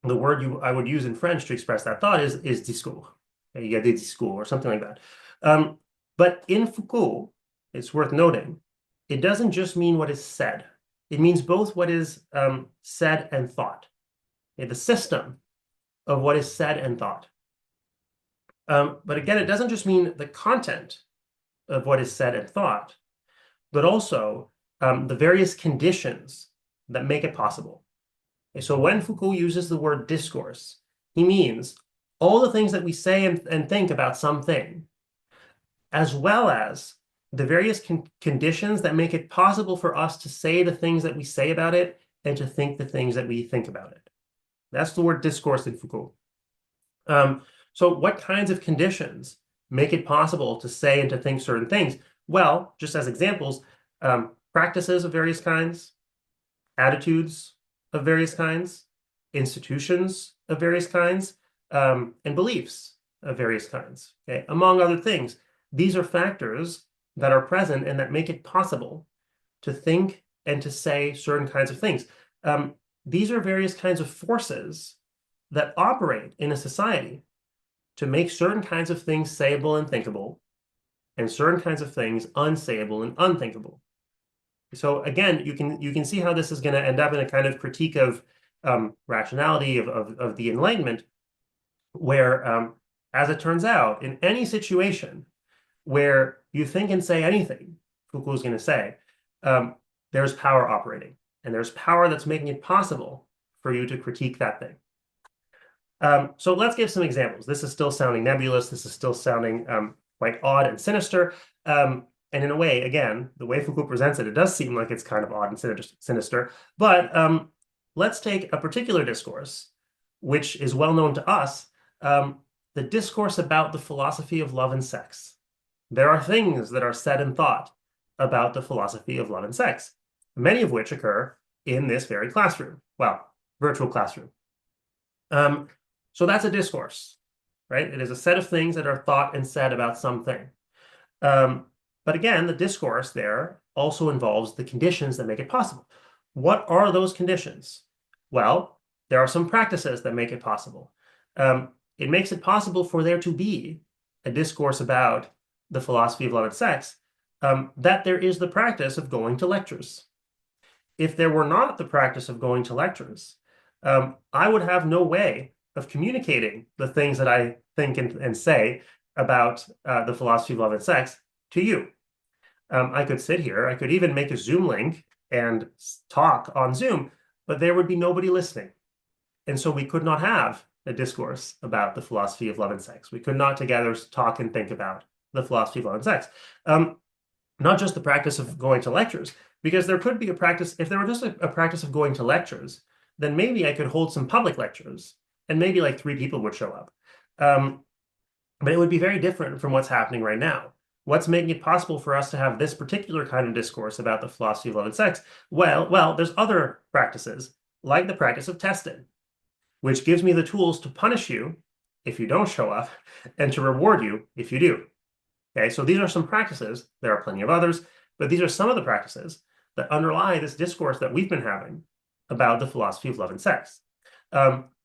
The word I would use in French to express that thought is discours. You get des discours or something like that. But in Foucault, it's worth noting, it doesn't just mean what is said. It means both what is said and thought. Okay, the system of what is said and thought. But again, it doesn't just mean the content of what is said and thought, but also the various conditions that make it possible. Okay, so when Foucault uses the word discourse, he means all the things that we say and think about something, as well as the various conditions that make it possible for us to say the things that we say about it and to think the things that we think about it. That's the word discourse in Foucault. So what kinds of conditions make it possible to say and to think certain things? Well, just as examples, practices of various kinds, attitudes of various kinds, institutions of various kinds, and beliefs of various kinds, okay? Among other things. These are factors that are present and that make it possible to think and to say certain kinds of things. These are various kinds of forces that operate in a society to make certain kinds of things sayable and thinkable, and certain kinds of things unsayable and unthinkable. So again, you can see how this is going to end up in a kind of critique of rationality of the Enlightenment, where, as it turns out, in any situation where you think and say anything, Foucault is going to say, there's power operating, and there's power that's making it possible for you to critique that thing. So let's give some examples. This is still sounding nebulous. This is still sounding quite odd and sinister. And in a way, again, the way Foucault presents it, it does seem like it's kind of odd and sinister. But let's take a particular discourse, which is well known to us, the discourse about the philosophy of love and sex. There are things that are said and thought about the philosophy of love and sex, many of which occur in this very classroom. Well, virtual classroom. So that's a discourse, right? It is a set of things that are thought and said about something. But again, the discourse there also involves the conditions that make it possible. What are those conditions? Well, there are some practices that make it possible. It makes it possible for there to be a discourse about the philosophy of love and sex that there is the practice of going to lectures. If there were not the practice of going to lectures, I would have no way of communicating the things that I think and say about the philosophy of love and sex to you. I could sit here, I could even make a Zoom link and talk on Zoom, but there would be nobody listening. And so we could not have a discourse about the philosophy of love and sex. We could not together talk and think about the philosophy of love and sex. Not just the practice of going to lectures, because there could be a practice, if there were just a practice of going to lectures, then maybe I could hold some public lectures and maybe like 3 people would show up. But it would be very different from what's happening right now. What's making it possible for us to have this particular kind of discourse about the philosophy of love and sex? Well, there's other practices, like the practice of testing, which gives me the tools to punish you if you don't show up and to reward you if you do. Okay, so these are some practices. There are plenty of others, but these are some of the practices that underlie this discourse that we've been having about the philosophy of love and sex.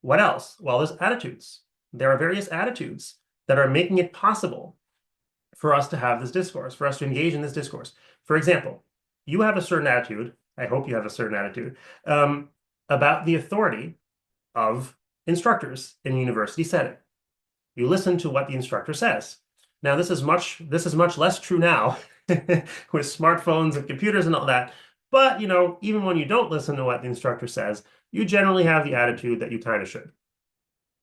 What else? Well, there's attitudes. There are various attitudes that are making it possible for us to have this discourse, for us to engage in this discourse. For example, you have a certain attitude, I hope you have a certain attitude, about the authority of instructors in a university setting. You listen to what the instructor says. Now, this is much less true now with smartphones and computers and all that. But, even when you don't listen to what the instructor says, you generally have the attitude that you kind of should.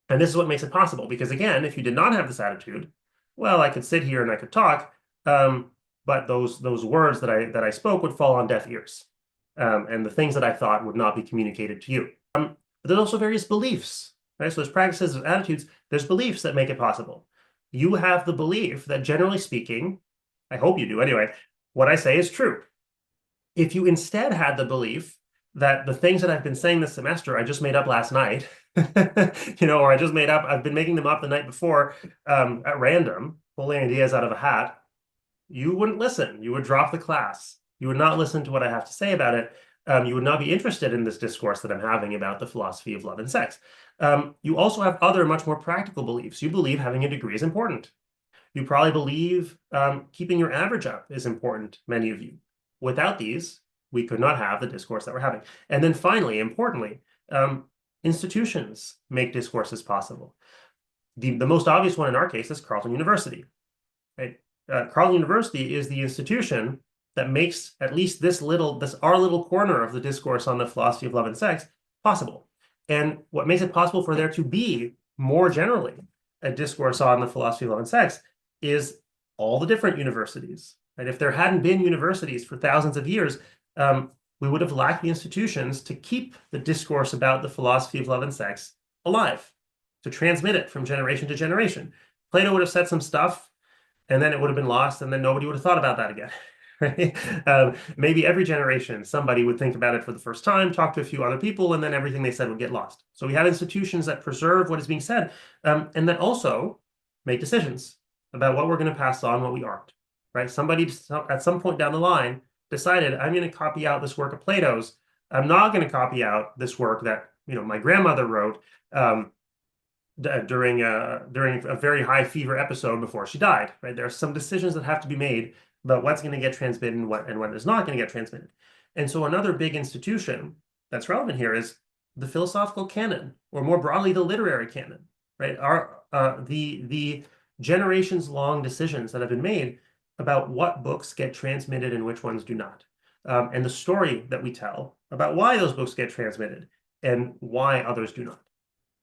And this is what makes it possible. Because again, if you did not have this attitude, well, I could sit here and I could talk, but those words that I spoke would fall on deaf ears. And the things that I thought would not be communicated to you. But there's also various beliefs, right? So there's practices, there's attitudes, there's beliefs that make it possible. You have the belief that, generally speaking, I hope you do anyway, what I say is true. If you instead had the belief that the things that I've been saying this semester I just made up last night, or I've been making them up the night before at random, pulling ideas out of a hat, you wouldn't listen. You would drop the class. You would not listen to what I have to say about it. You would not be interested in this discourse that I'm having about the philosophy of love and sex. You also have other much more practical beliefs. You believe having a degree is important. You probably believe keeping your average up is important, many of you. Without these, we could not have the discourse that we're having. And then finally, importantly, institutions make discourses possible. The most obvious one in our case is Carleton University. Right? Carleton University is the institution that makes at least our little corner of the discourse on the philosophy of love and sex possible. And what makes it possible for there to be more generally a discourse on the philosophy of love and sex is all the different universities. Right? If there hadn't been universities for thousands of years, we would have lacked the institutions to keep the discourse about the philosophy of love and sex alive, to transmit it from generation to generation. Plato would have said some stuff, and then it would have been lost, and then nobody would have thought about that again. Right? Maybe every generation, somebody would think about it for the first time, talk to a few other people, and then everything they said would get lost. So we have institutions that preserve what is being said, and that also make decisions about what we're going to pass on, what we aren't. Right? Somebody at some point down the line decided, I'm going to copy out this work of Plato's. I'm not going to copy out this work that my grandmother wrote during a very high fever episode before she died. Right? There are some decisions that have to be made about what's going to get transmitted and what is not going to get transmitted. And so another big institution that's relevant here is the philosophical canon, or more broadly, the literary canon. Right? The generations-long decisions that have been made about what books get transmitted and which ones do not. And the story that we tell about why those books get transmitted and why others do not.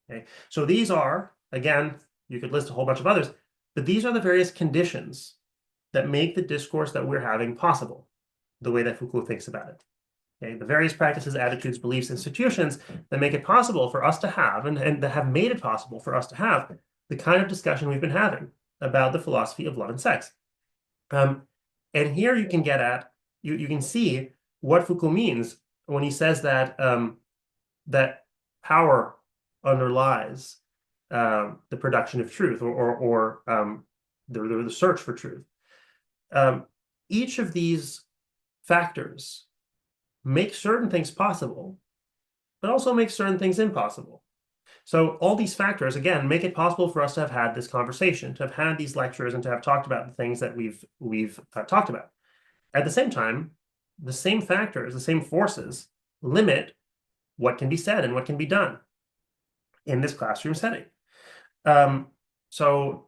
Okay? So these are, again, you could list a whole bunch of others, but these are the various conditions that make the discourse that we're having possible, the way that Foucault thinks about it. Okay? The various practices, attitudes, beliefs, institutions that make it possible for us to have, and that have made it possible for us to have, the kind of discussion we've been having about the philosophy of love and sex. And here you can get at, you can see what Foucault means when he says that that power underlies the production of truth, or the search for truth. Each of these factors make certain things possible, but also make certain things impossible. So all these factors, again, make it possible for us to have had this conversation, to have had these lectures, and to have talked about the things that we've talked about. At the same time, the same factors, the same forces limit what can be said and what can be done in this classroom setting. Um, so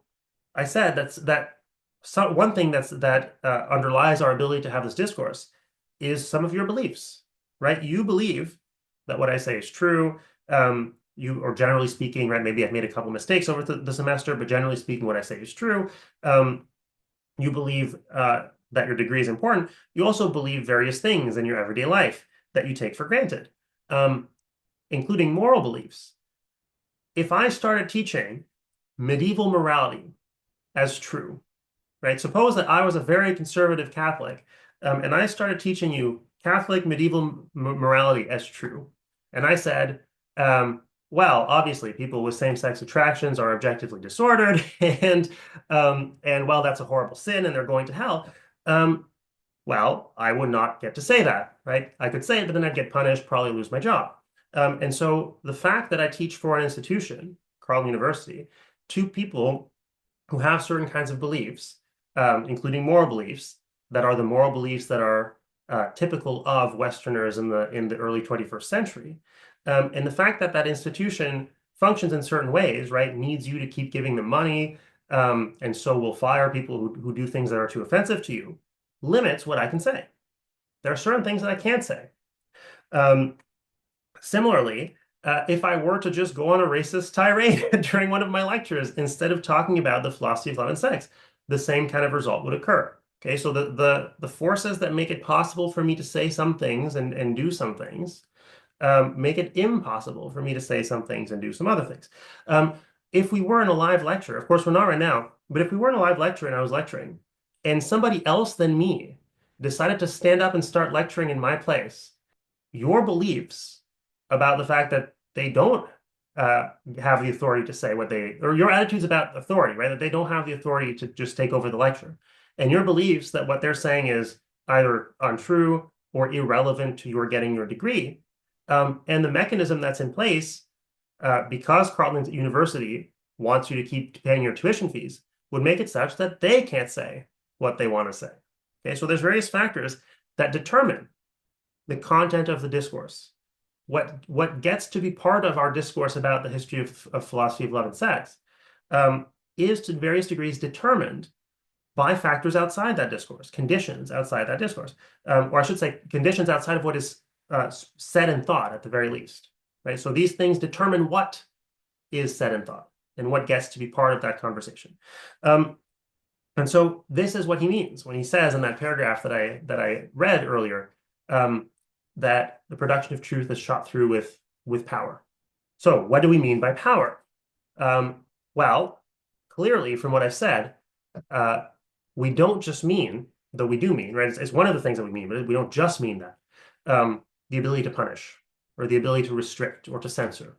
I said one thing that underlies our ability to have this discourse is some of your beliefs, right? You believe that what I say is true. Or generally speaking, right? Maybe I've made a couple mistakes over the semester, but generally speaking, what I say is true. You believe that your degree is important. You also believe various things in your everyday life that you take for granted, um, including moral beliefs. If I started teaching medieval morality as true, right? Suppose that I was a very conservative Catholic, and I started teaching you Catholic medieval morality as true. And I said, well, obviously, people with same-sex attractions are objectively disordered, and well, that's a horrible sin, and they're going to hell. Um, well, I would not get to say that, right? I could say it, but then I'd get punished, probably lose my job. And so the fact that I teach for an institution, Carleton University, to people who have certain kinds of beliefs, including moral beliefs, that are the moral beliefs that are typical of Westerners in the early 21st century, and the fact that that institution functions in certain ways, right, needs you to keep giving them money, and so will fire people who do things that are too offensive to you, limits what I can say. There are certain things that I can't say. Um, Similarly, if I were to just go on a racist tirade during one of my lectures instead of talking about the philosophy of love and sex, the same kind of result would occur. Okay, so the forces that make it possible for me to say some things and do some things make it impossible for me to say some things and do some other things. If we were in a live lecture, of course we're not right now, but if we were in a live lecture and I was lecturing, and somebody else than me decided to stand up and start lecturing in my place, your beliefs about the fact that they don't have the authority to say what they, or your attitudes about authority, right? That they don't have the authority to just take over the lecture. And your beliefs that what they're saying is either untrue or irrelevant to your getting your degree. And the mechanism that's in place, because Carleton University wants you to keep paying your tuition fees, would make it such that they can't say what they want to say. Okay, so there's various factors that determine the content of the discourse. What gets to be part of our discourse about the history of philosophy of love and sex is to various degrees determined by factors outside that discourse, conditions outside that discourse, or I should say conditions outside of what is said and thought at the very least, right? So these things determine what is said and thought and what gets to be part of that conversation. And so this is what he means when he says in that paragraph that I read earlier, that the production of truth is shot through with power. So what do we mean by power? Well, clearly from what I've said, we don't just mean, though we do mean, right? It's one of the things that we mean, but we don't just mean that. The ability to punish or the ability to restrict or to censor.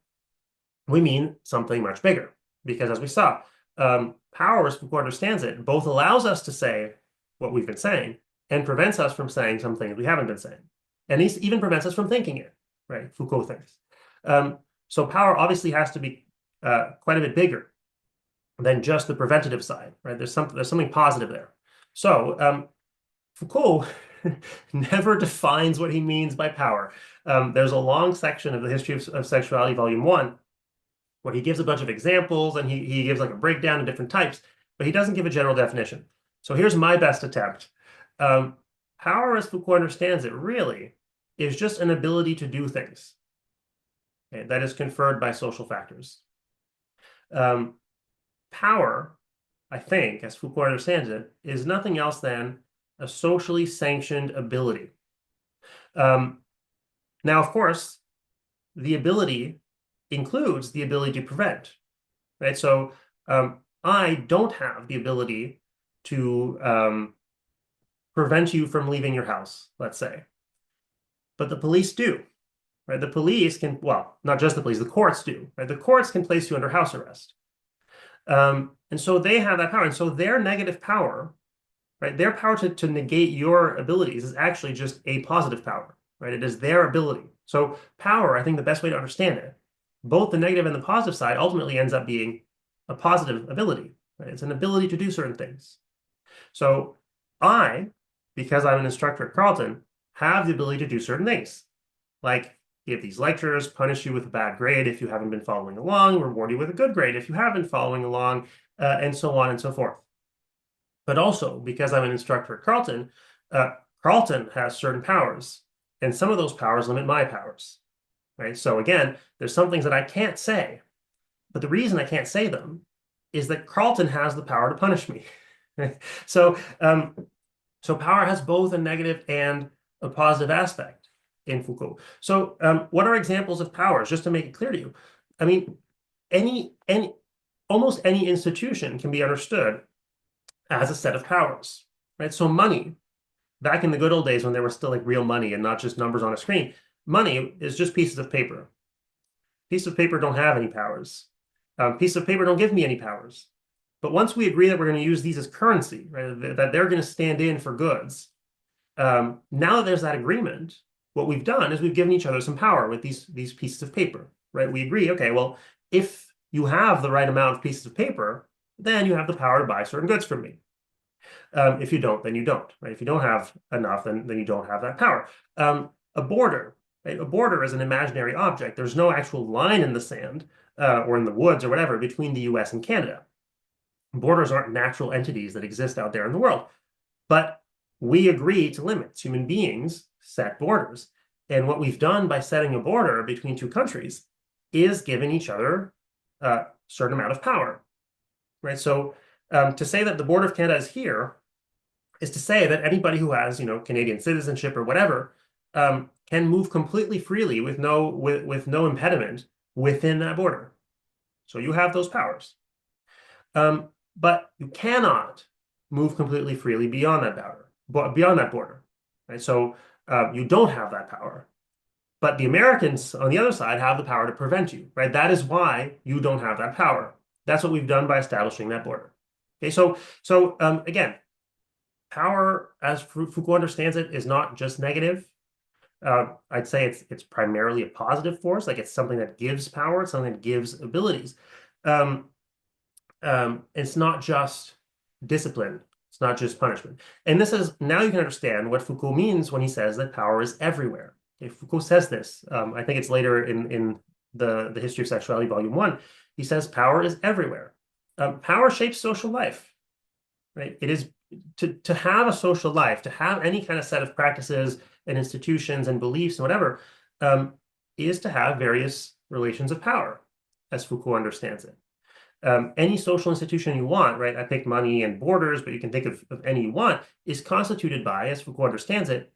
We mean something much bigger because as we saw, power, as Foucault understands it, both allows us to say what we've been saying and prevents us from saying some things we haven't been saying. And even prevents us from thinking it, right? Foucault thinks. So power obviously has to be quite a bit bigger than just the preventative side, right? There's something positive there. So Foucault never defines what he means by power. There's a long section of the History of Sexuality, Volume 1, where he gives a bunch of examples and he gives like a breakdown of different types, but he doesn't give a general definition. So here's my best attempt. Power, as Foucault understands it, really is just an ability to do things, okay, that is conferred by social factors. Power, I think, as Foucault understands it, is nothing else than a socially sanctioned ability. Now, of course, the ability includes the ability to prevent, right? So I don't have the ability to prevent you from leaving your house, let's say. But the police do, right? The police can, well, not just the police, the courts do, right? The courts can place you under house arrest. And so they have that power. And so their negative power, right? Their power to negate your abilities is actually just a positive power, right? It is their ability. So power, I think the best way to understand it, both the negative and the positive side ultimately ends up being a positive ability, right? It's an ability to do certain things. So I because I'm an instructor at Carleton, have the ability to do certain things, like give these lectures, punish you with a bad grade if you haven't been following along, reward you with a good grade if you have been following along, and so on and so forth. But also, because I'm an instructor at Carleton, Carleton has certain powers, and some of those powers limit my powers, right? So again, there's some things that I can't say, but the reason I can't say them is that Carleton has the power to punish me. So, so power has both a negative and a positive aspect in Foucault. So, what are examples of powers? Just to make it clear to you, I mean, any almost any institution can be understood as a set of powers, right? So money, back in the good old days when there was still like real money and not just numbers on a screen, money is just pieces of paper. Pieces of paper don't have any powers. Pieces of paper don't give me any powers. But once we agree that we're going to use these as currency, right, that they're going to stand in for goods, now that there's that agreement, what we've done is we've given each other some power with these pieces of paper, right? We agree, okay, well, if you have the right amount of pieces of paper, then you have the power to buy certain goods from me. If you don't, then you don't, right? If you don't have enough, then you don't have that power. A border, right? A border is an imaginary object. There's no actual line in the sand or in the woods or whatever between the US and Canada. Borders aren't natural entities that exist out there in the world, but we agree to limits. Human beings set borders. And what we've done by setting a border between two countries is giving each other a certain amount of power, right? So to say that the border of Canada is here is to say that anybody who has, Canadian citizenship or whatever, can move completely freely with no impediment within that border. So you have those powers. But you cannot move completely freely beyond that border, right? So you don't have that power. But the Americans on the other side have the power to prevent you, right? That is why you don't have that power. That's what we've done by establishing that border. Okay, so again, power, as Foucault understands it, is not just negative. I'd say it's primarily a positive force, like it's something that gives power, it's something that gives abilities. It's not just discipline, it's not just punishment. And this is, now you can understand what Foucault means when he says that power is everywhere. Okay, Foucault says this, I think it's later in the History of Sexuality, Volume 1. He says power is everywhere. Power shapes social life, right? It is to have a social life, to have any kind of set of practices and institutions and beliefs and whatever, is to have various relations of power, as Foucault understands it. Any social institution you want, right? I picked money and borders, but you can think of any you want, is constituted by, as Foucault understands it,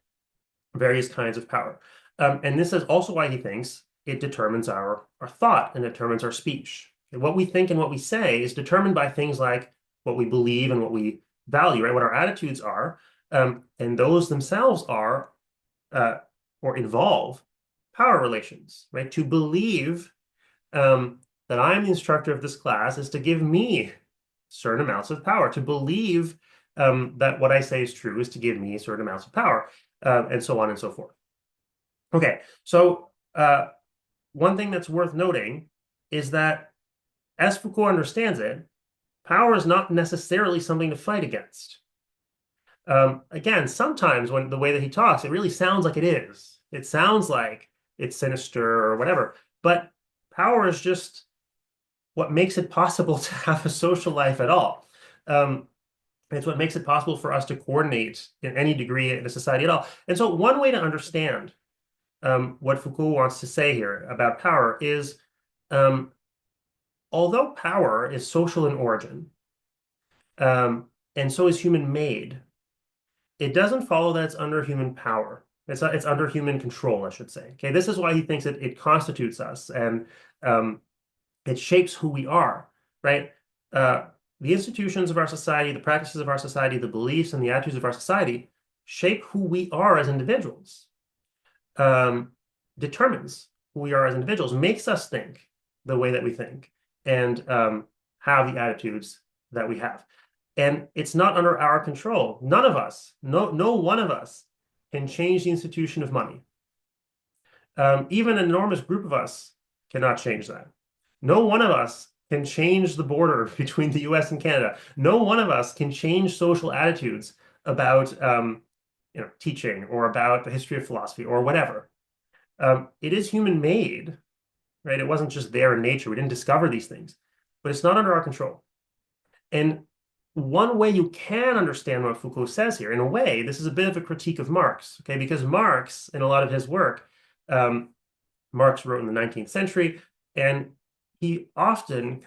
various kinds of power. And this is also why he thinks it determines our thought and determines our speech. What we think and what we say is determined by things like what we believe and what we value, right? What our attitudes are, and those themselves are or involve power relations, right? To believe that I'm the instructor of this class is to give me certain amounts of power. To believe that what I say is true is to give me certain amounts of power, and so on and so forth. Okay, so one thing that's worth noting is that, as Foucault understands it, power is not necessarily something to fight against. Again, sometimes when the way that he talks, it really sounds like it is. It sounds like it's sinister or whatever, but power is just what makes it possible to have a social life at all. It's what makes it possible for us to coordinate in any degree in a society at all. And so one way to understand what Foucault wants to say here about power is, although power is social in origin, and so is human-made, it doesn't follow that it's under human power. It's under human control, I should say. Okay, this is why he thinks it constitutes us and it shapes who we are, right? The institutions of our society, the practices of our society, the beliefs and the attitudes of our society shape who we are as individuals, determines who we are as individuals, makes us think the way that we think, and have the attitudes that we have. And it's not under our control. None of us, no one of us can change the institution of money. Even an enormous group of us cannot change that. No one of us can change the border between the US and Canada. No one of us can change social attitudes about teaching or about the history of philosophy or whatever. It is human made, right? It wasn't just there in nature. We didn't discover these things, but it's not under our control. And one way you can understand what Foucault says here, in a way, this is a bit of a critique of Marx, okay? Because Marx, in a lot of his work, Marx wrote in the 19th century, and he often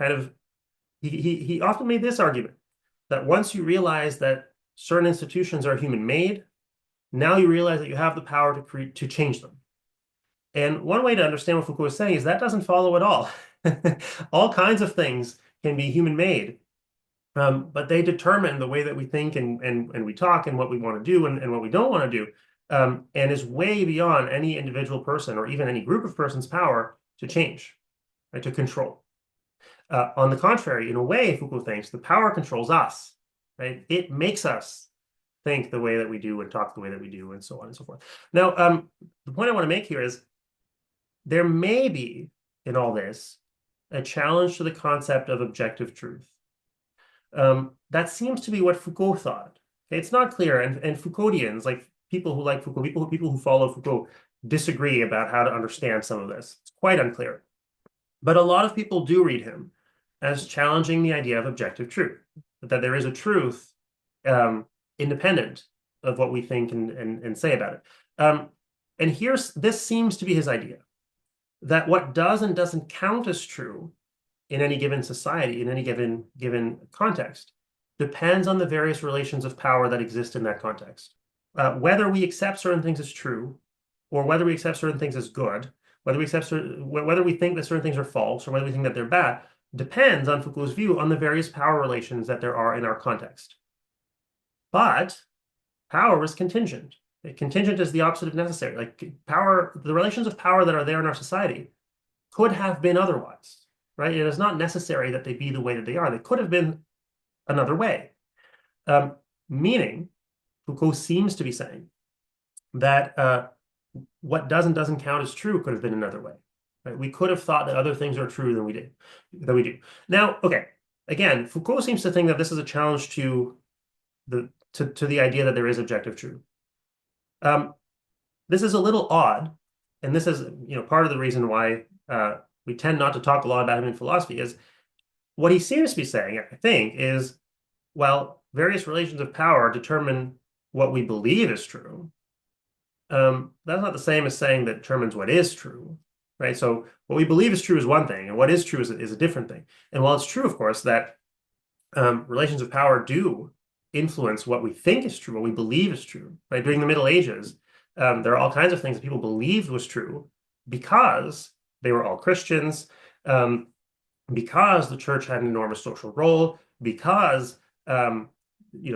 he often made this argument that once you realize that certain institutions are human made, now you realize that you have the power to change them. And one way to understand what Foucault is saying is that doesn't follow at all. All kinds of things can be human made, but they determine the way that we think and we talk and what we want to do and what we don't want to do, and is way beyond any individual person or even any group of persons' power to change, right, to control. On the contrary, in a way, Foucault thinks the power controls us, right? It makes us think the way that we do and talk the way that we do and so on and so forth. Now, the point I want to make here is there may be in all this a challenge to the concept of objective truth. That seems to be what Foucault thought. Okay, it's not clear, and Foucauldians, like people who like Foucault, people who follow Foucault, disagree about how to understand some of this. It's quite unclear. But a lot of people do read him as challenging the idea of objective truth, that there is a truth independent of what we think and say about it. And this seems to be his idea, that what does and doesn't count as true in any given society, in any given context, depends on the various relations of power that exist in that context. Whether we accept certain things as true, or whether we accept certain things as good, whether we think that certain things are false, or whether we think that they're bad, depends on Foucault's view on the various power relations that there are in our context. But power is contingent. Contingent is the opposite of necessary. Like power, the relations of power that are there in our society could have been otherwise, right? It is not necessary that they be the way that they are. They could have been another way. Meaning, Foucault seems to be saying that what does and doesn't count as true could have been another way. Right? We could have thought that other things are true than we do. Now, okay, again, Foucault seems to think that this is a challenge to the idea that there is objective truth. This is a little odd, and this is part of the reason why we tend not to talk a lot about him in philosophy. Is what he seems to be saying, I think, is, well, various relations of power determine what we believe is true. That's not the same as saying that determines what is true, right? So what we believe is true is one thing, and what is true is a different thing. And while it's true, of course, that relations of power do influence what we think is true, what we believe is true, right? During the Middle Ages, there are all kinds of things that people believed was true because they were all Christians, because the church had an enormous social role, because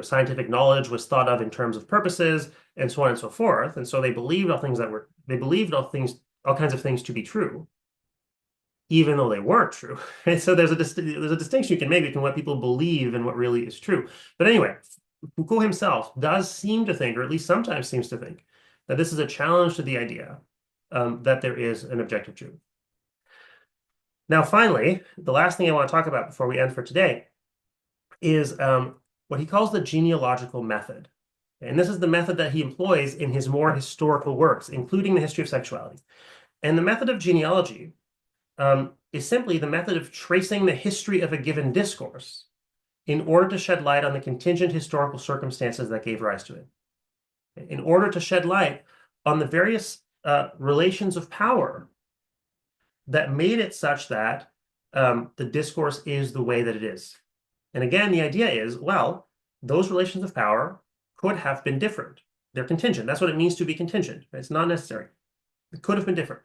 scientific knowledge was thought of in terms of purposes, and so on and so forth. And so they believed all kinds of things to be true, even though they weren't true. And so there's a distinction you can make between what people believe and what really is true. But anyway, Foucault himself does seem to think, or at least sometimes seems to think, that this is a challenge to the idea that there is an objective truth. Now, finally, the last thing I want to talk about before we end for today is what he calls the genealogical method. And this is the method that he employs in his more historical works, including the history of sexuality. And the method of genealogy is simply the method of tracing the history of a given discourse in order to shed light on the contingent historical circumstances that gave rise to it. In order to shed light on the various relations of power that made it such that the discourse is the way that it is. And again, the idea is, well, those relations of power could have been different. They're contingent. That's what it means to be contingent. It's not necessary. It could have been different.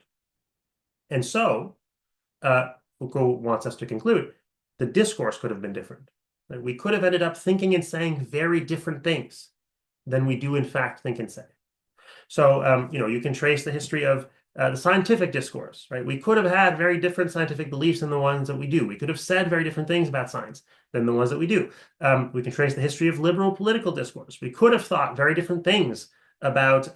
And so Foucault wants us to conclude the discourse could have been different. We could have ended up thinking and saying very different things than we do in fact think and say. So, you can trace the history of the scientific discourse, right? We could have had very different scientific beliefs than the ones that we do. We could have said very different things about science than the ones that we do. We can trace the history of liberal political discourse. We could have thought very different things about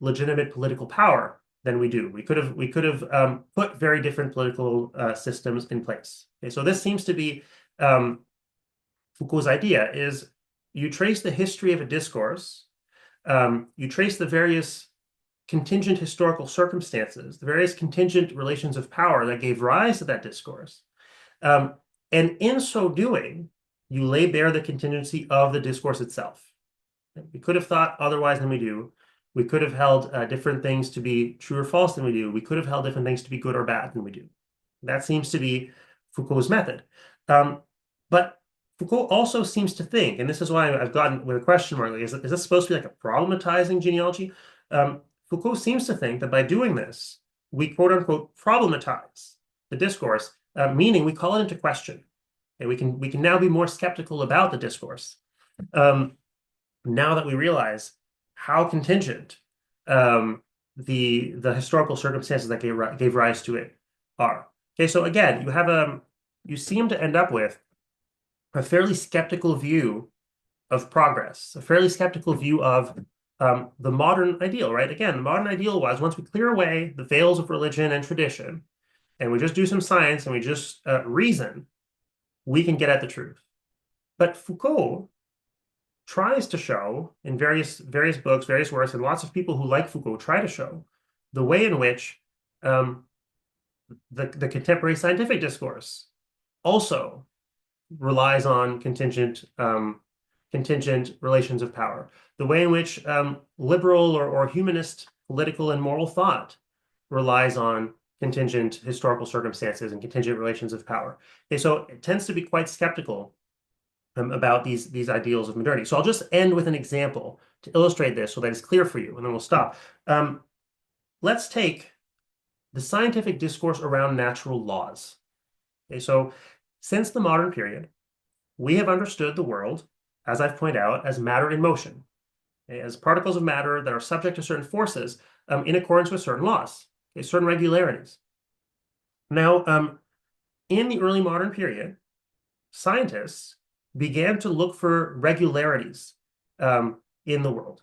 legitimate political power than we do. We could have put very different political systems in place. Okay, so this seems to be Foucault's idea: is you trace the history of a discourse You trace the various contingent historical circumstances, the various contingent relations of power that gave rise to that discourse. Um, and in so doing, you lay bare the contingency of the discourse itself. We could have thought otherwise than we do. We could have held different things to be true or false than we do. We could have held different things to be good or bad than we do. That seems to be Foucault's method. But Foucault also seems to think, and this is why I've gotten with a question mark, is this supposed to be like a problematizing genealogy? Foucault seems to think that by doing this, we quote unquote problematize the discourse, meaning we call it into question. And we can now be more skeptical about the discourse. Now that we realize how contingent the historical circumstances that gave rise to it are. Okay, so again, you seem to end up with a fairly skeptical view of progress, a fairly skeptical view of the modern ideal, right? Again, the modern ideal was once we clear away the veils of religion and tradition, and we just do some science and we just reason, we can get at the truth. But Foucault tries to show in various books, various works, and lots of people who like Foucault try to show the way in which the contemporary scientific discourse also relies on contingent relations of power. The way in which liberal or humanist political and moral thought relies on contingent historical circumstances and contingent relations of power. Okay, so it tends to be quite skeptical about these ideals of modernity. So I'll just end with an example to illustrate this so that it's clear for you, and then we'll stop. Let's take the scientific discourse around natural laws. Okay, so since the modern period, we have understood the world, as I've pointed out, as matter in motion, okay, as particles of matter that are subject to certain forces in accordance with certain laws, okay, certain regularities. Now, in the early modern period, scientists began to look for regularities in the world.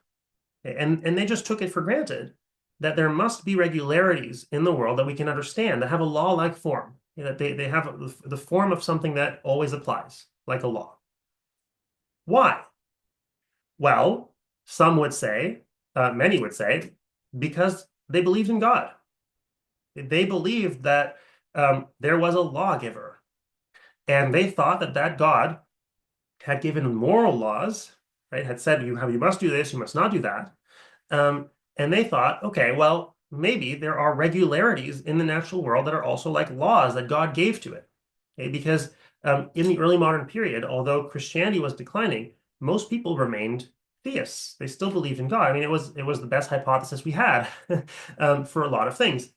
And they just took it for granted that there must be regularities in the world that we can understand, that have a law-like form, that they have the form of something that always applies, like a law. Why? Well, some would say, many would say, because they believed in God. They believed that there was a lawgiver, and they thought that God had given moral laws, right? Had said you must do this, you must not do that. And they thought, okay, well, maybe there are regularities in the natural world that are also like laws that God gave to it. Okay? Because in the early modern period, although Christianity was declining, most people remained theists. They still believed in God. I mean, it was the best hypothesis we had for a lot of things.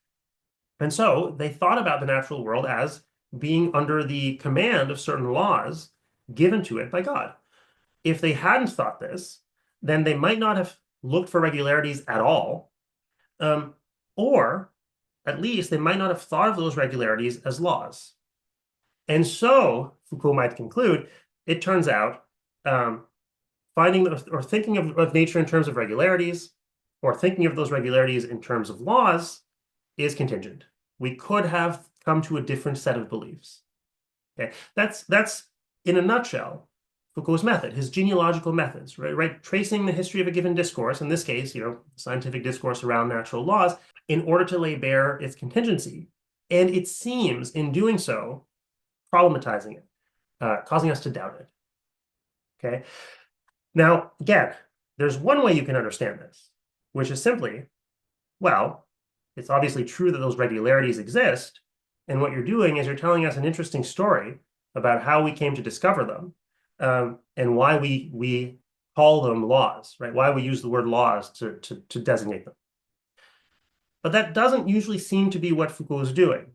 And so they thought about the natural world as being under the command of certain laws given to it by God. If they hadn't thought this, then they might not have looked for regularities at all, or at least they might not have thought of those regularities as laws. And so Foucault might conclude, it turns out finding or thinking of nature in terms of regularities, or thinking of those regularities in terms of laws, is contingent. We could have come to a different set of beliefs. Okay, that's in a nutshell Foucault's method, his genealogical methods, right? Tracing the history of a given discourse, in this case, scientific discourse around natural laws, in order to lay bare its contingency. And it seems, in doing so, problematizing it, causing us to doubt it. Okay. Now, again, there's one way you can understand this, which is simply, well, it's obviously true that those regularities exist, and what you're doing is you're telling us an interesting story about how we came to discover them, and why we call them laws, right? Why we use the word laws to designate them. But that doesn't usually seem to be what Foucault is doing.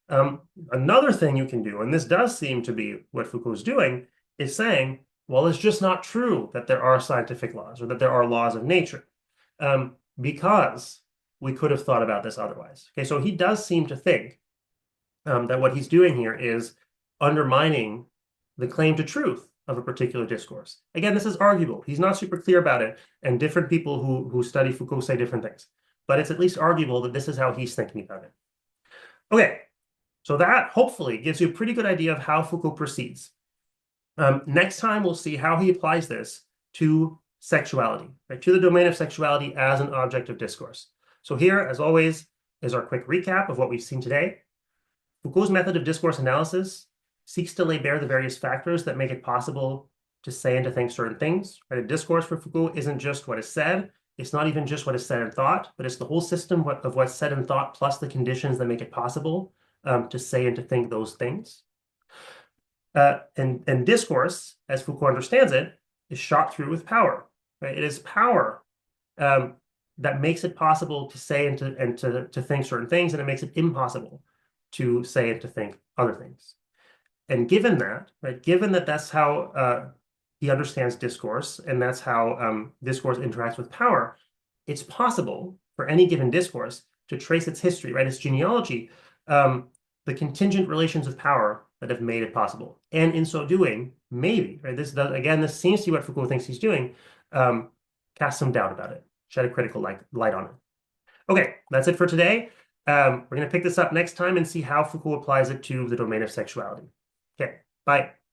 Another thing you can do, and this does seem to be what Foucault is doing, is saying, well, it's just not true that there are scientific laws or that there are laws of nature, because we could have thought about this otherwise. Okay, so he does seem to think that what he's doing here is undermining the claim to truth of a particular discourse. Again, this is arguable. He's not super clear about it, and different people who study Foucault say different things. But it's at least arguable that this is how he's thinking about it. Okay, so that hopefully gives you a pretty good idea of how Foucault proceeds. Next time, we'll see how he applies this to sexuality, right? To the domain of sexuality as an object of discourse. So here, as always, is our quick recap of what we've seen today. Foucault's method of discourse analysis seeks to lay bare the various factors that make it possible to say and to think certain things, right? A discourse for Foucault isn't just what is said. It's not even just what is said and thought, but it's the whole system of what's said and thought plus the conditions that make it possible to say and to think those things. And discourse, as Foucault understands it, is shot through with power. Right? It is power that makes it possible to say and to think certain things, and it makes it impossible to say and to think other things. And given that, right, given that that's how he understands discourse, and that's how discourse interacts with power, it's possible for any given discourse to trace its history, right, its genealogy, the contingent relations of power that have made it possible. And in so doing, maybe, right, this seems to be what Foucault thinks he's doing, cast some doubt about it, shed a critical light on it. Okay, that's it for today. We're going to pick this up next time and see how Foucault applies it to the domain of sexuality. Okay, bye.